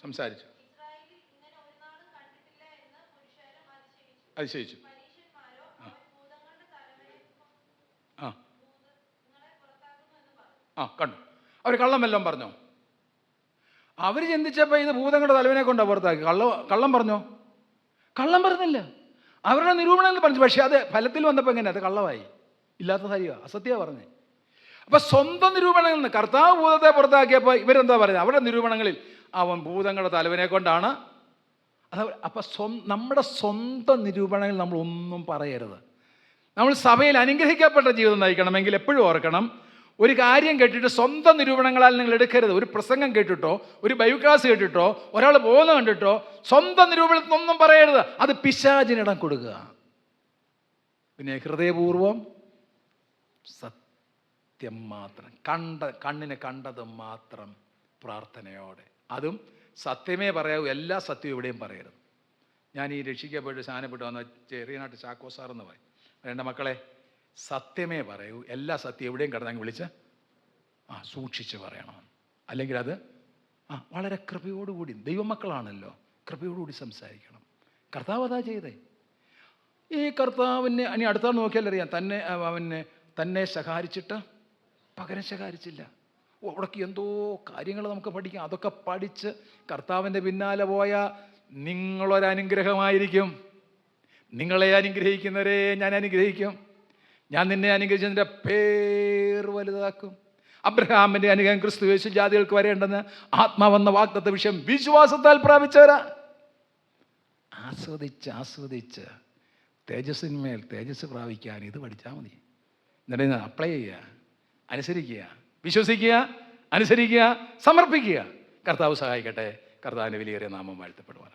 സംസാരിച്ചു, അതിശയിച്ചു. ആ ആ കണ്ടു. അവർ കള്ളം വല്ലതും പറഞ്ഞോ? അവർ ചിന്തിച്ചപ്പോൾ ഇത് ഭൂതങ്ങളുടെ തലവനെ കൊണ്ടാണ് പുറത്താക്കി. കള്ളം പറഞ്ഞോ? കള്ളം പറഞ്ഞില്ല. അവരുടെ നിരൂപണങ്ങൾ പറഞ്ഞു. പക്ഷേ അത് ഫലത്തിൽ വന്നപ്പോൾ എങ്ങനെ അത് കള്ളമായി, ഇല്ലാത്ത കാര്യമാണ്, അസത്യമാണ് പറഞ്ഞത്. അപ്പം സ്വന്തം നിരൂപണങ്ങളിൽ നിന്ന് കർത്താവ് ഭൂതത്തെ പുറത്താക്കിയപ്പോൾ ഇവരെന്താ പറയുന്നത്? അവരുടെ നിരൂപണങ്ങളിൽ അവൻ ഭൂതങ്ങളുടെ തലവനെ കൊണ്ടാണ്. അപ്പം നമ്മുടെ സ്വന്തം നിരൂപണങ്ങളിൽ നമ്മൾ ഒന്നും പറയരുത്. നമ്മൾ സഭയിൽ അനുഗ്രഹിക്കപ്പെട്ട ജീവിതം നയിക്കണമെങ്കിൽ എപ്പോഴും ഓർക്കണം, ഒരു കാര്യം കേട്ടിട്ട് സ്വന്തം നിരൂപണങ്ങളാൽ നിങ്ങൾ എടുക്കരുത്. ഒരു പ്രസംഗം കേട്ടിട്ടോ, ഒരു ബൈബിൾ ക്ലാസ് കേട്ടിട്ടോ, ഒരാൾ പോകുന്ന കണ്ടിട്ടോ സ്വന്തം നിരൂപണത്തിൽ ഒന്നും പറയരുത്. അത് പിശാചിനിടം കൊടുക്കുക. പിന്നെ ഹൃദയപൂർവം സത്യം മാത്രം, കണ്ണിന് കണ്ടത് മാത്രം പ്രാർത്ഥനയോടെ, അതും സത്യമേ പറയാവൂ. എല്ലാ സത്യവും എവിടെയും പറയരുത്. ഞാൻ ഈ രക്ഷിക്കപ്പെട്ട് സ്നാനപ്പെട്ട് വന്ന ചെറിയനാട്ട് ചാക്കോ സാറെന്ന് പറയും, എൻ്റെ മക്കളെ സത്യമേ പറയൂ, എല്ലാ സത്യം എവിടെയും കിടന്നങ്ങ് വിളിച്ച് സൂക്ഷിച്ച് പറയണം. അല്ലെങ്കിൽ അത് വളരെ കൃപയോടുകൂടി, ദൈവമക്കളാണല്ലോ, കൃപയോടുകൂടി സംസാരിക്കണം. കർത്താവ് അതാ ചെയ്തേ. ഈ കർത്താവിനെ ഇനി അടുത്താൾ നോക്കിയാലറിയാം, തന്നെ ശകാരിച്ചിട്ട് പകരം ശകാരിച്ചില്ല. അവിടേക്ക് എന്തോ കാര്യങ്ങൾ നമുക്ക് പഠിക്കാം. അതൊക്കെ പഠിച്ച് കർത്താവിൻ്റെ പിന്നാലെ പോയാൽ നിങ്ങളൊരനുഗ്രഹമായിരിക്കും. നിങ്ങളെ അനുഗ്രഹിക്കുന്നവരെ ഞാൻ അനുഗ്രഹിക്കും. ഞാൻ നിന്നെ അനുഗ്രഹിച്ചതിൻ്റെ പേര് വലുതാക്കും. അബ്രഹാമിൻ്റെ അനുഗ്രഹം ക്രിസ്തു യേശു ജാതികൾക്ക് വരേണ്ടെന്ന് ആത്മാവെന്ന വാഗ്ദത്ത വിഷയം വിശ്വാസത്താൽ പ്രാപിച്ചവരാ. ആസ്വദിച്ച് തേജസ്സിന്മേൽ തേജസ് പ്രാപിക്കാൻ ഇത് പഠിച്ചാൽ മതി. എന്നിട്ട് അപ്ലൈ ചെയ്യുക, അനുസരിക്കുക, വിശ്വസിക്കുക, അനുസരിക്കുക, സമർപ്പിക്കുക. കർത്താവ് സഹായിക്കട്ടെ. കർത്താവിൻ്റെ വിലയേറിയ നാമം വാഴ്ത്തപ്പെടുവാൻ.